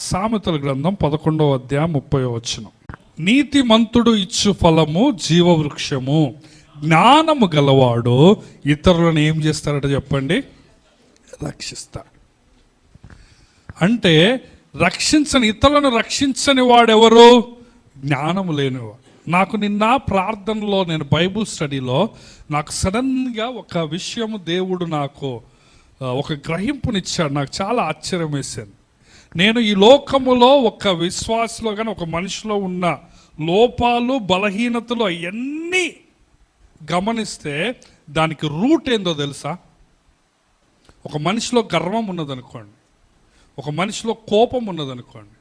సామెతల గ్రంథం 11వ అధ్యాయం 30వ వచనం. నీతిమంతుడు ఇచ్చు ఫలము జీవవృక్షము, జ్ఞానము గలవాడు ఇతరులను ఏం చేస్తారట చెప్పండి? రక్షిస్తాడు. అంటే ఇతరులను రక్షించని వాడెవరు? జ్ఞానము లేనివాడు. నాకు నిన్న ప్రార్థనలో, నేను బైబుల్ స్టడీలో నాకు సడన్గా ఒక విషయము దేవుడు నాకు ఒక గ్రహింపునిచ్చాడు. నాకు చాలా ఆశ్చర్యం వేసింది. నేను ఈ లోకములో ఒక విశ్వాసలో కానీ ఒక మనిషిలో ఉన్న లోపాలు, బలహీనతలు అవన్నీ గమనిస్తే దానికి రూట్ ఏందో తెలుసా? ఒక మనిషిలో గర్వం ఉన్నదనుకోండి, ఒక మనిషిలో కోపం ఉన్నదనుకోండి,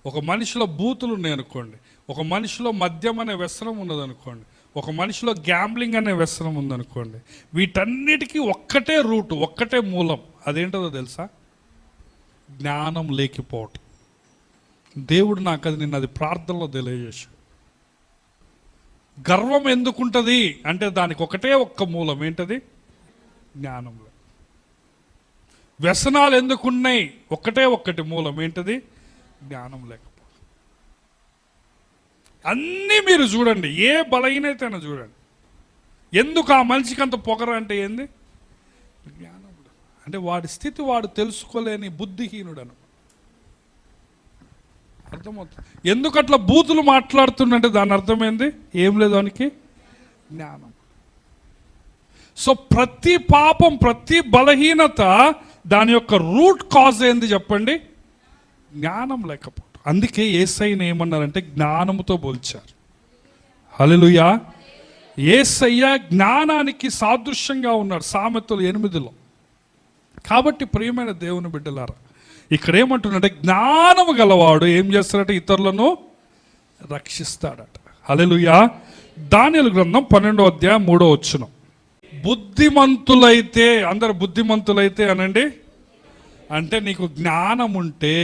ఒక మనిషిలో బూతులు ఉన్నాయనుకోండి, ఒక మనిషిలో మద్యం అనే వ్యసనం ఉన్నదనుకోండి, ఒక మనిషిలో గ్యాంబ్లింగ్ అనే వ్యసనం ఉందనుకోండి, వీటన్నిటికీ ఒక్కటే రూటు, ఒక్కటే మూలం. అదేంటో తెలుసా? జ్ఞానం లేకపోవటం. దేవుడు నాకు అది నిన్న అది ప్రార్థనలో తెలియజేశాడు. గర్వం ఎందుకుంటుంది అంటే దానికి ఒకటే ఒక్క మూలం. ఏంటది? జ్ఞానంలో. వ్యసనాలు ఎందుకున్నాయి? ఒకటే ఒక్కటి మూలం. ఏంటది? జ్ఞానం లేకపోవడం. అన్నీ మీరు చూడండి, ఏ బలహీనతైనా చూడండి. ఎందుకు ఆ మనిషికి అంత పొగర అంటే ఏంది? జ్ఞానం. అంటే వాడి స్థితి వాడు తెలుసుకోలేని బుద్ధిహీనుడు అను అర్థమవుతుంది. ఎందుకు అట్లా బూతులు మాట్లాడుతుండంటే దాని అర్థమైంది ఏం లేదు, దానికి జ్ఞానం. సో ప్రతి పాపం, ప్రతి బలహీనత దాని యొక్క రూట్ కాజ్ ఏంది చెప్పండి? జ్ఞానం లేకపోవడం. అందుకే యేసయ్యను ఏమన్నారంటే జ్ఞానముతో పోల్చారు. హల్లెలూయా. యేసయ్య జ్ఞానానికి సాదృశ్యంగా ఉన్నాడు సామెతలు 8లో. కాబట్టి ప్రియమైన దేవుని బిడ్డలారా, ఇక్కడ ఏమంటున్నాడంటే జ్ఞానము గలవాడు ఏం చేస్తాడట? ఇతరులను రక్షిస్తాడట. హల్లెలూయా. దానియేలు గ్రంథం 12వ అధ్యాయం 3వ వచనం. బుద్ధిమంతులైతే, అందరు బుద్ధిమంతులైతే అనండి. అంటే నీకు జ్ఞానం ఉంటే,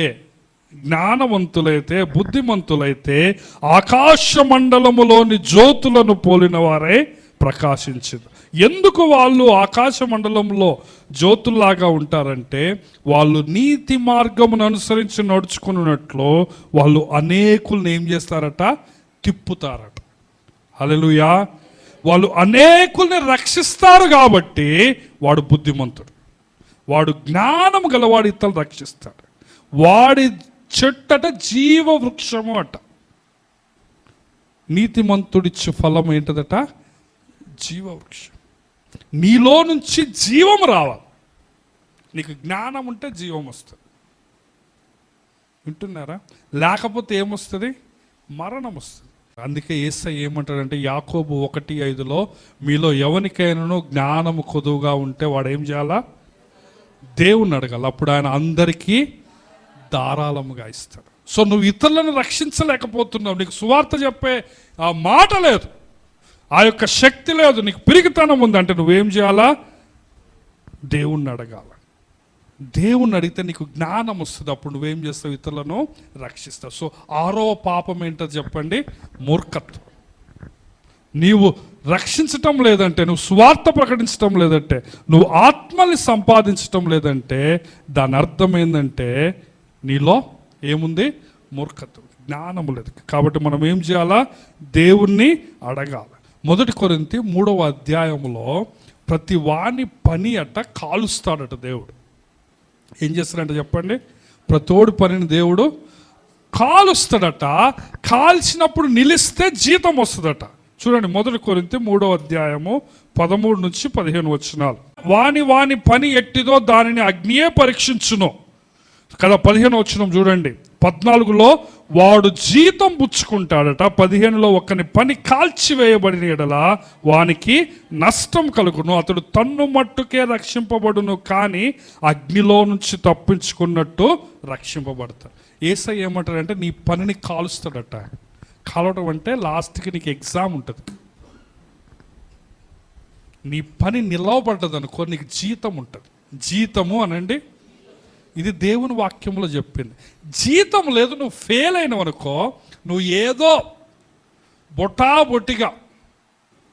జ్ఞానవంతులైతే, బుద్ధిమంతులైతే ఆకాశ మండలములోని జ్యోతులను పోలిన వారే ప్రకాశించదు. ఎందుకు వాళ్ళు ఆకాశ మండలంలో జ్యోతుల్లాగా ఉంటారంటే, వాళ్ళు నీతి మార్గమును అనుసరించి నడుచుకున్నట్లు వాళ్ళు అనేకుల్ని ఏం చేస్తారట? తిప్పుతారట. హల్లెలూయా. వాళ్ళు అనేకుల్ని రక్షిస్తారు కాబట్టి వాడు బుద్ధిమంతుడు, వాడు జ్ఞానం గలవాడు, ఇతరులు రక్షిస్తాడు. వాడి చెట్టట జీవ వృక్షము అట. నీతిమంతుడిచ్చే ఫలం ఏంటదట? జీవ వృక్షం. నీలో నుంచి జీవం రావాలి. నీకు జ్ఞానం ఉంటే జీవం వస్తుంది. వింటున్నారా? లేకపోతే ఏమొస్తుంది? మరణం వస్తుంది. అందుకే యేసయ్య ఏమంటాడంటే యాకోబు 1:5 మీలో ఎవరికైనా జ్ఞానము కొదువుగా ఉంటే వాడు ఏం చేయాలా? దేవుణ్ణి అడగాలి. అప్పుడు ఆయన అందరికీ ధారాళముగా ఇస్తాడు. సో నువ్వు ఇతరులను రక్షించలేకపోతున్నావు, నీకు సువార్త చెప్పే ఆ మాట లేదు, ఆ యొక్క శక్తి లేదు, నీకు పిరిగితనం ఉందంటే నువ్వేం చేయాలా? దేవుణ్ణి అడగాల. దేవుణ్ణి అడిగితే నీకు జ్ఞానం వస్తుంది. అప్పుడు నువ్వేం చేస్తావు? ఇతరులను రక్షిస్తావు. సో 6వ పాపం ఏంటో చెప్పండి? మూర్ఖత్వం. నీవు రక్షించటం లేదంటే, నువ్వు స్వార్థ ప్రకటించటం లేదంటే, నువ్వు ఆత్మని సంపాదించటం లేదంటే దాని అర్థం ఏంటంటే నీలో ఏముంది? మూర్ఖత్వం, జ్ఞానం లేదు. కాబట్టి మనం ఏం చేయాలా? దేవుణ్ణి అడగాలి. 1 కొరింథీ 3వ అధ్యాయంలో ప్రతి వాని పని అట్ట కాలుస్తాడట దేవుడు. ఏం చేస్తాడంట చెప్పండి? ప్రతోడి పనిని దేవుడు కాలుస్తాడట. కాల్చినప్పుడు నిలిస్తే జీతం వస్తుందట. చూడండి 1 కొరింథీ 3వ అధ్యాయము 13 నుంచి 15 వచనాలు. వాని పని ఎట్టిదో దానిని అగ్నియే పరీక్షించును కదా. 15 వచనం చూడండి. 14లో వాడు జీతం పుచ్చుకుంటాడట. 15లో ఒకని పని కాల్చివేయబడిన ఎడల వానికి నష్టం కలుగును, అతడు తన్ను మట్టుకే రక్షింపబడును, కానీ అగ్నిలో నుంచి తప్పించుకున్నట్టు రక్షింపబడతాడు. యేసయ్య ఏమంటాడంటే నీ పనిని కాలుస్తాడట. కాలవడం అంటే లాస్ట్కి నీకు ఎగ్జామ్ ఉంటుంది. నీ పని నిలవబడ్డది అనుకో, నీకు జీతం ఉంటుంది. జీతము అనండి, ఇది దేవుని వాక్యంలో చెప్పింది. జీతం లేదు, నువ్వు ఫెయిల్ అయినవు అనుకో, నువ్వు ఏదో బొట్టిగా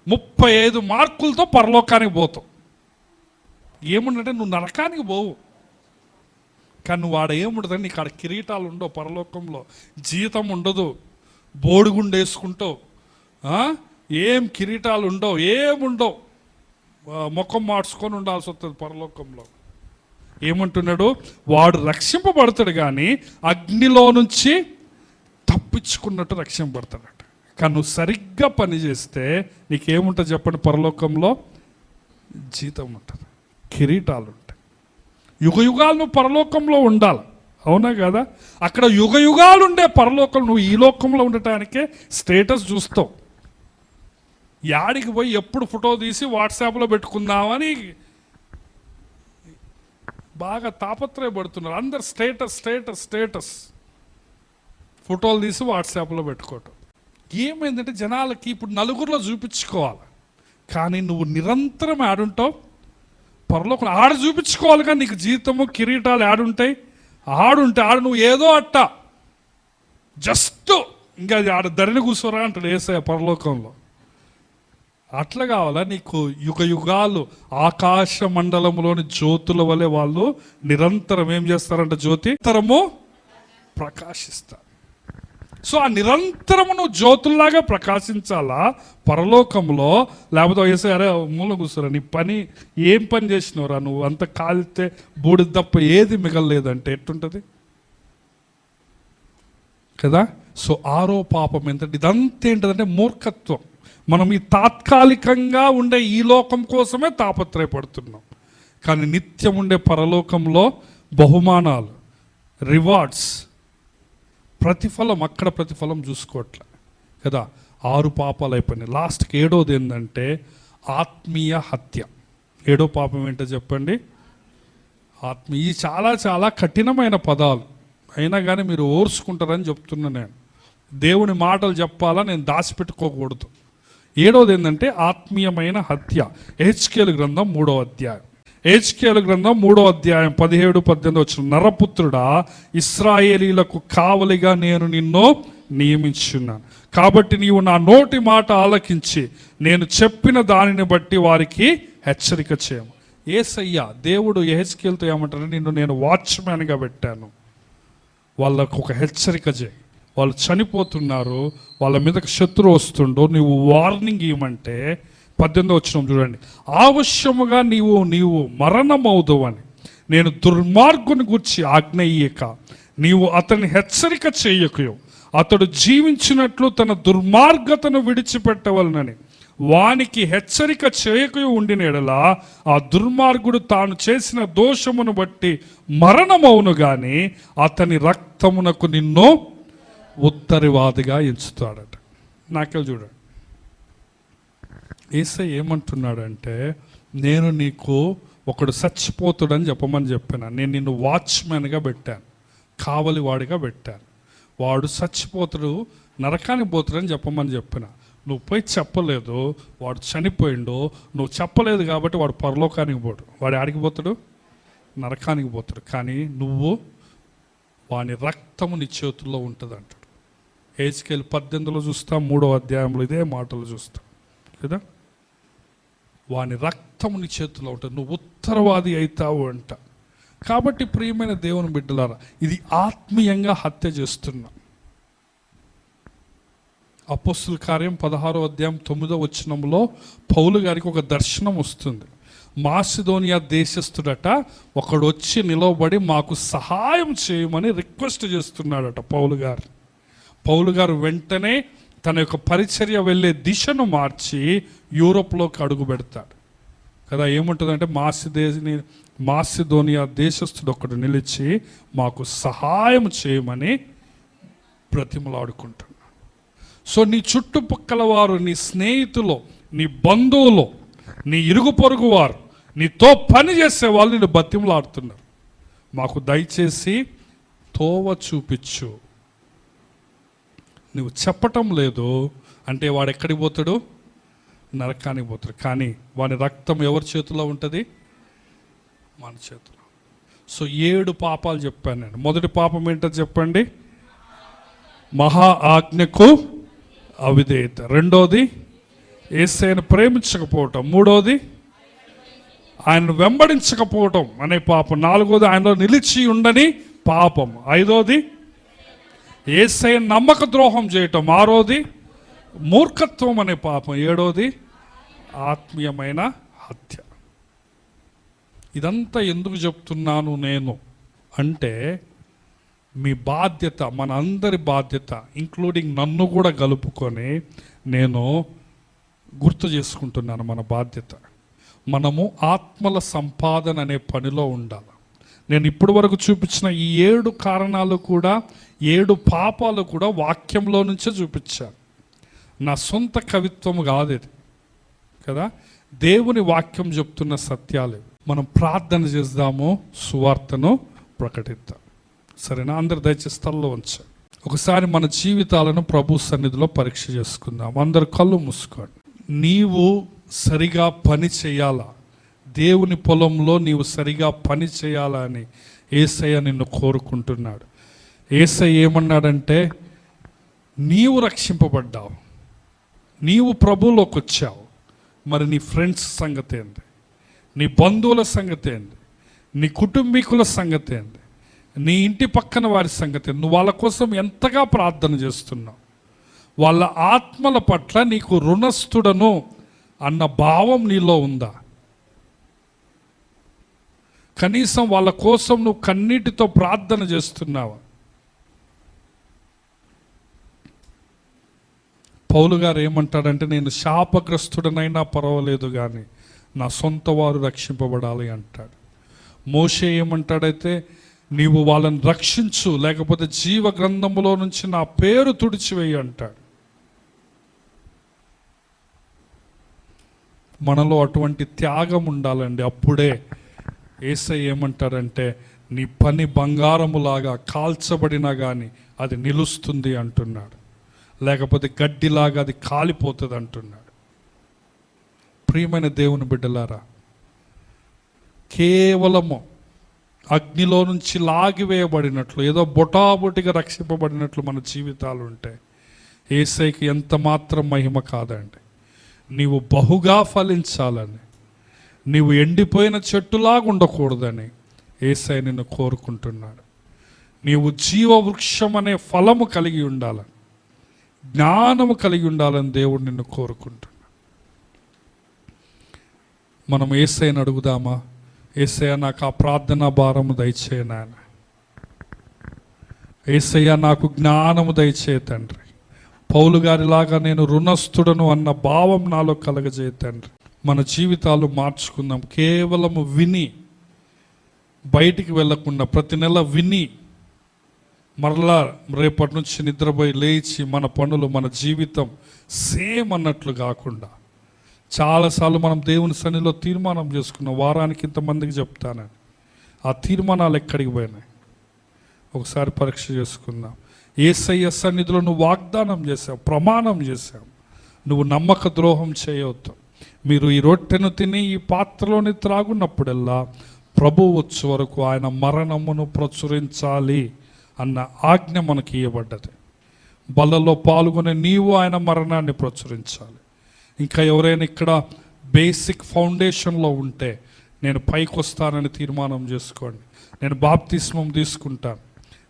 35 మార్కులతో పరలోకానికి పోతావు. ఏముందంటే నువ్వు నరకానికి పోవు, కానీ నువ్వు ఆడ ఏముండదని నీకు ఆడ కిరీటాలు ఉండవు. పరలోకంలో జీతం ఉండదు, బోడిగుండు వేసుకుంటావు, ఏం కిరీటాలు ఉండవు, ఏముండవు, ముఖం మార్చుకొని ఉండాల్సి వస్తుంది పరలోకంలో. ఏమంటున్నాడు? వాడు రక్షింపబడతాడు కానీ అగ్నిలో నుంచి తప్పించుకున్నట్టు రక్షింపబడతాడట. కానీ నువ్వు సరిగ్గా పని చేస్తే నీకేముంటుంది చెప్పండి? పరలోకంలో జీతం ఉంటుంది, కిరీటాలు ఉంటాయి. యుగాలు నువ్వు పరలోకంలో ఉండాలి, అవునా కదా? అక్కడ యుగాలు ఉండే పరలోకం, నువ్వు ఈ లోకంలో ఉండటానికే స్టేటస్ చూస్తావు. యాడికి పోయి ఎప్పుడు ఫోటో తీసి వాట్సాప్లో పెట్టుకుందామని బాగా తాపత్రయపడుతున్నారు అందరు. స్టేటస్ ఫోటోలు తీసి వాట్సాప్లో పెట్టుకోవటం. ఏమైందంటే జనాలకి ఇప్పుడు నలుగురిలో చూపించుకోవాలి, కానీ నువ్వు నిరంతరం ఆడుంటావు పరలోకం. ఆడ చూపించుకోవాలి కానీ నీకు జీతము కిరీటాలు ఆడుంటాయి. ఆడు నువ్వు ఏదో అట్ట జస్ట్ ఇంకా ఆడ ధరిని కూర్చోరా అంటాడు యేసయ్య పరలోకంలో. అట్లా కావాలా నీకు? యుగాలు ఆకాశ మండలంలోని జ్యోతుల వలె వాళ్ళు నిరంతరం ఏం చేస్తారంట? జ్యోతితరము ప్రకాశిస్తారు. సో ఆ నిరంతరము నువ్వు జ్యోతుల్లాగా ప్రకాశించాలా పరలోకంలో. లేకపోతే వేసే అరే మూల కూర్చోరా, నీ పని ఏం పని చేసినవరా, నువ్వు అంత కాలితే బూడిద తప్ప ఏది మిగలలేదంటే ఎట్టుంటుంది కదా. సో 6వ పాపం ఏంటంటే ఇదంతా ఏంటంటే మూర్ఖత్వం. మనం ఈ తాత్కాలికంగా ఉండే ఈ లోకం కోసమే తాపత్రయపడుతున్నాం, కానీ నిత్యం ఉండే పరలోకంలో బహుమానాలు, రివార్డ్స్, ప్రతిఫలం, అక్కడ ప్రతిఫలం చూసుకోవట్లే కదా. 6 పాపాలు అయిపోయినాయి. లాస్ట్కి 7వది ఏంటంటే ఆత్మీయ హత్య. 7వ పాపం ఏంటో చెప్పండి? ఆత్మీయ. ఈ చాలా కఠినమైన పదాలు అయినా కానీ మీరు ఓర్చుకుంటారని చెప్తున్నా. నేను దేవుని మాటలు చెప్పాలా, నేను దాచిపెట్టుకోకూడదు. ఏడవది ఏంటంటే ఆత్మీయమైన హత్య. యెహెజ్కేలు గ్రంథం 3వ అధ్యాయం. యెహెజ్కేలు గ్రంథం 3వ అధ్యాయం 17-18 వచ్చిన, నరపుత్రుడా, ఇశ్రాయేలీలకు కావలిగా నేను నిన్ను నియమించున్నాను, కాబట్టి నీవు నా నోటి మాట ఆలకించి నేను చెప్పిన దానిని బట్టి వారికి హెచ్చరిక చేయము. యేసయ్య దేవుడు యెహెజ్కేలుతో ఏమంటారు, నిన్ను నేను వాచ్మ్యాన్గా పెట్టాను, వాళ్ళకు ఒక హెచ్చరిక చేయి, వాళ్ళు చనిపోతున్నారు, వాళ్ళ మీదకి శత్రువు వస్తుండో, నువ్వు వార్నింగ్ ఇవ్వమంటే 18 వచనం చూడండి, ఆవశ్యముగా నీవు మరణమవుదువు అని నేను దుర్మార్గుని గూర్చి ఆజ్ఞ ఇయ్యక నీవు అతన్ని హెచ్చరిక చేయకయో, అతడు జీవించినట్లు తన దుర్మార్గతను విడిచిపెట్టవలనని వానికి హెచ్చరిక చేయకయో ఉండిన ఎడల ఆ దుర్మార్గుడు తాను చేసిన దోషమును బట్టి మరణమవును గాని అతని రక్తమునకు నిన్ను ఉత్తరవాదిగా ఎంచుతాడట. నాకెళ్ళి చూడండి, యేసయ్య ఏమంటున్నాడంటే, నేను నీకు ఒకడు చచ్చిపోతాడని చెప్పమని చెప్పాను, నేను నిన్ను వాచ్మెన్గా పెట్టాను, కావలివాడిగా పెట్టాను, వాడు చచ్చిపోతాడు, నరకానికి పోతాడని చెప్పమని చెప్పిన, నువ్వు పోయి చెప్పలేదు, వాడు చనిపోయిండు, నువ్వు చెప్పలేదు కాబట్టి వాడు పరలోకానికి పోడు, వాడు ఆడికి పోతాడు, నరకానికి పోతాడు, కానీ నువ్వు వాని రక్తము నీ చేతుల్లో ఉంటుంది అంటాడు. యెహెజ్కేలు 18లో చూస్తాం, 3వ అధ్యాయంలో ఇదే మాటలు చూస్తాం కదా, వాని రక్తము నీ చేతుల్లో ఉంటుంది, నువ్వు ఉత్తరవాది అవుతావు అంట. కాబట్టి ప్రియమైన దేవుని బిడ్డలారా, ఇది ఆత్మీయంగా హత్య చేస్తున్నాం. అపోస్తుల కార్యం 16వ అధ్యాయం 9వ వచనంలో పౌలు గారికి ఒక దర్శనం వస్తుంది. మాసిదోనియా దేశస్థుడట ఒకడు వచ్చి నిలవబడి మాకు సహాయం చేయమని రిక్వెస్ట్ చేస్తున్నాడట పౌలు గారు వెంటనే తన యొక్క పరిచర్య వెళ్ళే దిశను మార్చి యూరోప్లోకి అడుగు పెడతాడు కదా. ఏముంటుందంటే మాసిదోనియా దేశస్థుడు ఒకడు నిలిచి మాకు సహాయం చేయమని బ్రతిమలాడుకుంటున్నాడు. సో నీ చుట్టుపక్కల వారు, నీ స్నేహితులు, నీ బంధువులు, నీ ఇరుగు పొరుగు వారు, నీతో పని చేసే వాళ్ళు నేను బతిమలాడుతున్నారు, మాకు దయచేసి తోవ చూపించు. నువ్వు చెప్పటం లేదు అంటే వాడు ఎక్కడికి పోతాడు, నరకానికి పోతాడు. కానీ వాని రక్తం ఎవరి చేతిలో ఉంటుంది, మన చేతిలో. సో 7 పాపాలు చెప్పాను నేను. మొదటి పాపం ఏంటో చెప్పండి, మహా ఆజ్ఞకు అవిధేయత. రెండోది యేసయ్యను ప్రేమించకపోవటం. మూడోది ఆయన వెంబడించకపోవటం అనే పాపం. నాలుగోది ఆయనలో నిలిచి ఉండని పాపం. ఐదోది యేసయ్యను నమ్మక ద్రోహం చేయటం. ఆరోది మూర్ఖత్వం అనే పాపం. ఏడోది ఆత్మీయమైన హత్య. ఇదంతా ఎందుకు చెప్తున్నాను నేను అంటే, మీ బాధ్యత, మన అందరి బాధ్యత, ఇంక్లూడింగ్ నన్ను కూడా కలుపుకొని నేను గుర్తు చేసుకుంటున్నాను. మన బాధ్యత, మనము ఆత్మల సంపాదన అనే పనిలో ఉండాలి. నేను ఇప్పటి వరకు చూపించిన ఈ 7 కారణాలు కూడా, 7 పాపాలు కూడా వాక్యంలో నుంచే చూపించాను. నా సొంత కవిత్వం కాదు ఇది కదా, దేవుని వాక్యం చెప్తున్న సత్యాలు. మనం ప్రార్థన చేద్దాము, సువార్తను ప్రకటిద్దాం. సరేనా? అందరు దయచేసి స్థలంలో ఉంచారు. ఒకసారి మన జీవితాలను ప్రభు సన్నిధిలో పరీక్ష చేసుకుందాం. అందరు కళ్ళు మూసుకోండి. నీవు సరిగా పని చేయాలా, దేవుని పొలంలో నీవు సరిగా పని చేయాలా అని యేసయ్య నిన్ను కోరుకుంటున్నాడు. యేసయ్య ఏమన్నాడంటే, నీవు రక్షింపబడ్డావు, నీవు ప్రభువులోకి వచ్చావు, మరి నీ ఫ్రెండ్స్ సంగతి ఏంది, నీ బంధువుల సంగతి ఏంది, నీ కుటుంబీకుల సంగతి ఏంది, నీ ఇంటి పక్కన వారి సంగతి, నువ్వు వాళ్ళ కోసం ఎంతగా ప్రార్థన చేస్తున్నావు, వాళ్ళ ఆత్మల పట్ల నీకు రుణస్థుడను అన్న భావం నీలో ఉందా? కనీసం వాళ్ళ కోసం నువ్వు కన్నీటితో ప్రార్థన చేస్తున్నావా? పౌలు గారు ఏమంటాడంటే, నేను శాపగ్రస్తుడనైనా పర్వాలేదు కానీ నా సొంత వారు రక్షింపబడాలి అంటాడు. మోషే ఏమంటాడైతే, నీవు వాళ్ళని రక్షించు, లేకపోతే జీవ గ్రంథములో నుంచి నా పేరు తుడిచివేయి అంటాడు. మనలో అటువంటి త్యాగం ఉండాలండి. అప్పుడే యేసయ్య ఏమంటారంటే, నీ పని బంగారములాగా కాల్చబడినా కానీ అది నిలుస్తుంది అంటున్నాడు, లేకపోతే గడ్డిలాగా అది కాలిపోతుంది అంటున్నాడు. ప్రియమైన దేవుని బిడ్డలారా, కేవలము అగ్నిలో నుంచి లాగివేయబడినట్లు, ఏదో బొటాబొటిగా రక్షింపబడినట్లు మన జీవితాలు ఉంటాయి. యేసయ్యకి ఎంత మాత్రం మహిమ కాదండి. నీవు బహుగా ఫలించాలని, నీవు ఎండిపోయిన చెట్టులాగా ఉండకూడదని యేసయ్య నిన్ను కోరుకుంటున్నాడు. నీవు జీవవృక్షం అనే ఫలము కలిగి ఉండాలని, జ్ఞానము కలిగి ఉండాలని దేవుడు నిన్ను కోరుకుంటున్నాడు. మనం యేసయ్యని అడుగుదామా? యేసయ్య, నాకు ఆ ప్రార్థనా భారము దయచేయ నాయన. యేసయ్య, నాకు జ్ఞానము దయచేయ తండ్రి. పౌలు గారిలాగా నేను రుణస్థుడను అన్న భావం నాలో కలగజేయ తండ్రి. మన జీవితాలు మార్చుకుందాం. కేవలము విని బయటికి వెళ్ళకుండా, ప్రతి నెల విని మరలా రేపటి నుంచి నిద్రపోయి లేచి మన పనులు, మన జీవితం సేమ్ అన్నట్లు కాకుండా, చాలాసార్లు మనం దేవుని సన్నిధిలో తీర్మానం చేసుకున్నాం, వారానికి ఇంతమందికి చెప్తానని. ఆ తీర్మానాలు ఎక్కడికి పోయినాయి? ఒకసారి పరీక్ష చేసుకుందాం. యేసయ్య సన్నిధిలో నువ్వు వాగ్దానం చేశావు, ప్రమాణం చేశావు, నువ్వు నమ్మక ద్రోహం చేయవద్దు. మీరు ఈ రొట్టెను తిని ఈ పాత్రలోని త్రాగున్నప్పుడల్లా ప్రభు వచ్చే వరకు ఆయన మరణమును ప్రచురించాలి అన్న ఆజ్ఞ మనకి ఇవ్వబడ్డది. బలలో పాల్గొనే నీవు ఆయన మరణాన్ని ప్రచురించాలి. ఇంకా ఎవరైనా ఇక్కడ బేసిక్ ఫౌండేషన్లో ఉంటే, నేను పైకి వస్తానని తీర్మానం చేసుకోండి. నేను బాప్తిస్మం తీసుకుంటాను,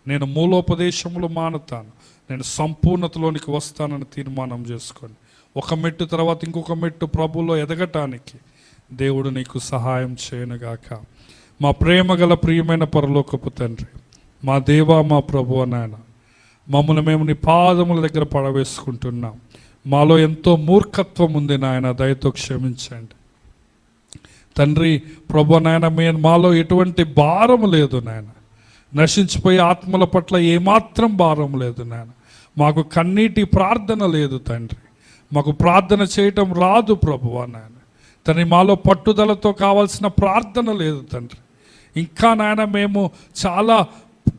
నేను మూలోపదేశములు మానుతాను, నేను సంపూర్ణతలోనికి వస్తానని తీర్మానం చేసుకోండి. ఒక మెట్టు తర్వాత ఇంకొక మెట్టు ప్రభులో ఎదగటానికి దేవుడు నీకు సహాయం చేయనుగాక. మా ప్రేమ గల ప్రియమైన పరలోకపు తండ్రి, మా దేవా, మా ప్రభువా నాయన, మమ్మల్ని మేము నీ పాదముల దగ్గర పడవేసుకుంటున్నాం. మాలో ఎంతో మూర్ఖత్వం ఉంది నాయన, దయతో క్షమించండి తండ్రి. ప్రభు నాయన, మాలో ఎటువంటి భారం లేదు నాయన. నశించిపోయే ఆత్మల పట్ల ఏమాత్రం భారం లేదు నాయన. మాకు కన్నీటి ప్రార్థన లేదు తండ్రి. మాకు ప్రార్థన చేయటం రాదు ప్రభువా నాయన. తండ్రి, మాలో పట్టుదలతో కావాల్సిన ప్రార్థన లేదు తండ్రి. ఇంకా నాయన, మేము చాలా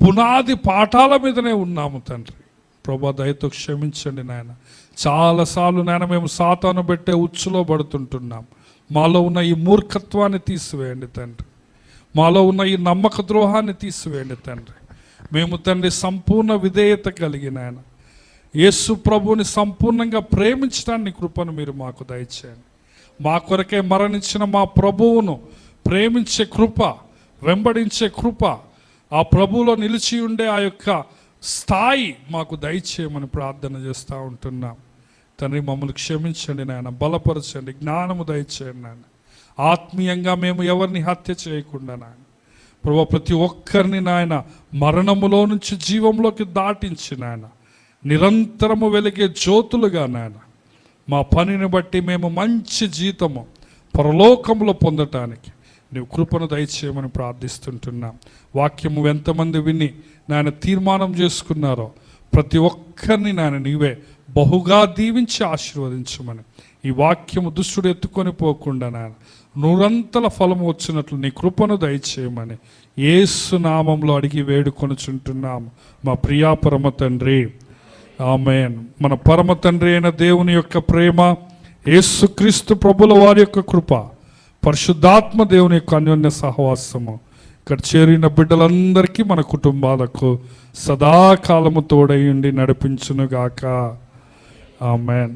పునాది పాఠాల మీదనే ఉన్నాము తండ్రి. ప్రభా, దయతో క్షమించండి నాయన. చాలాసార్లు నాయన మేము సాతాను పెట్టే ఉచ్చులో పడుతుంటున్నాం. మాలో ఉన్న ఈ మూర్ఖత్వాన్ని తీసివేయండి తండ్రి. మాలో ఉన్న ఈ నమ్మక ద్రోహాన్ని తీసివేయండి తండ్రి. మేము తండ్రి సంపూర్ణ విధేయత కలిగిన ఆయన యేసు ప్రభువుని సంపూర్ణంగా ప్రేమించడాన్ని కృపను మీరు మాకు దయచేయండి. మా కొరకే మరణించిన మా ప్రభువును ప్రేమించే కృప, వెంబడించే కృప, ఆ ప్రభువులో నిలిచి ఉండే ఆ యొక్క స్థాయి మాకు దయచేయమని ప్రార్థన చేస్తూ ఉంటున్నాం తండ్రి. మమ్మల్ని క్షమించండి నాయన, బలపరచండి, జ్ఞానము దయచేయండి నాయన. ఆత్మీయంగా మేము ఎవరిని హత్య చేయకుండా నాయన ప్రభు, ప్రతి ఒక్కరిని నాయన మరణములో నుంచి జీవంలోకి దాటించి నాయన నిరంతరము వెలిగే జ్యోతులుగా నాయన మా పనిని బట్టి మేము మంచి జీతము పరలోకంలో పొందటానికి నీవు కృపను దయచేయమని ప్రార్థిస్తుంటున్నాం. వాక్యము ఎంతమంది విని నాయన తీర్మానం చేసుకున్నారో ప్రతి ఒక్కరిని నాయన నీవే బహుగా దీవించి ఆశీర్వదించమని, ఈ వాక్యము దుష్టుడు ఎత్తుకొని పోకుండా నాయన నూరంతల ఫలము వచ్చినట్లు నీ కృపను దయచేయమని యేసు నామంలో అడిగి వేడుకొనుచుంటున్నాము మా ప్రియా పరమ తండ్రి, ఆమేన్. మన పరమ తండ్రి అయిన దేవుని యొక్క ప్రేమ, యేసుక్రీస్తు ప్రభుల వారి యొక్క కృప, పరిశుద్ధాత్మ దేవుని యొక్క అన్యోన్య సహవాసము ఇక్కడ చేరిన బిడ్డలందరికీ, మన కుటుంబాలకు సదాకాలము తోడై ఉండి నడిపించునుగాక. ఆమేన్.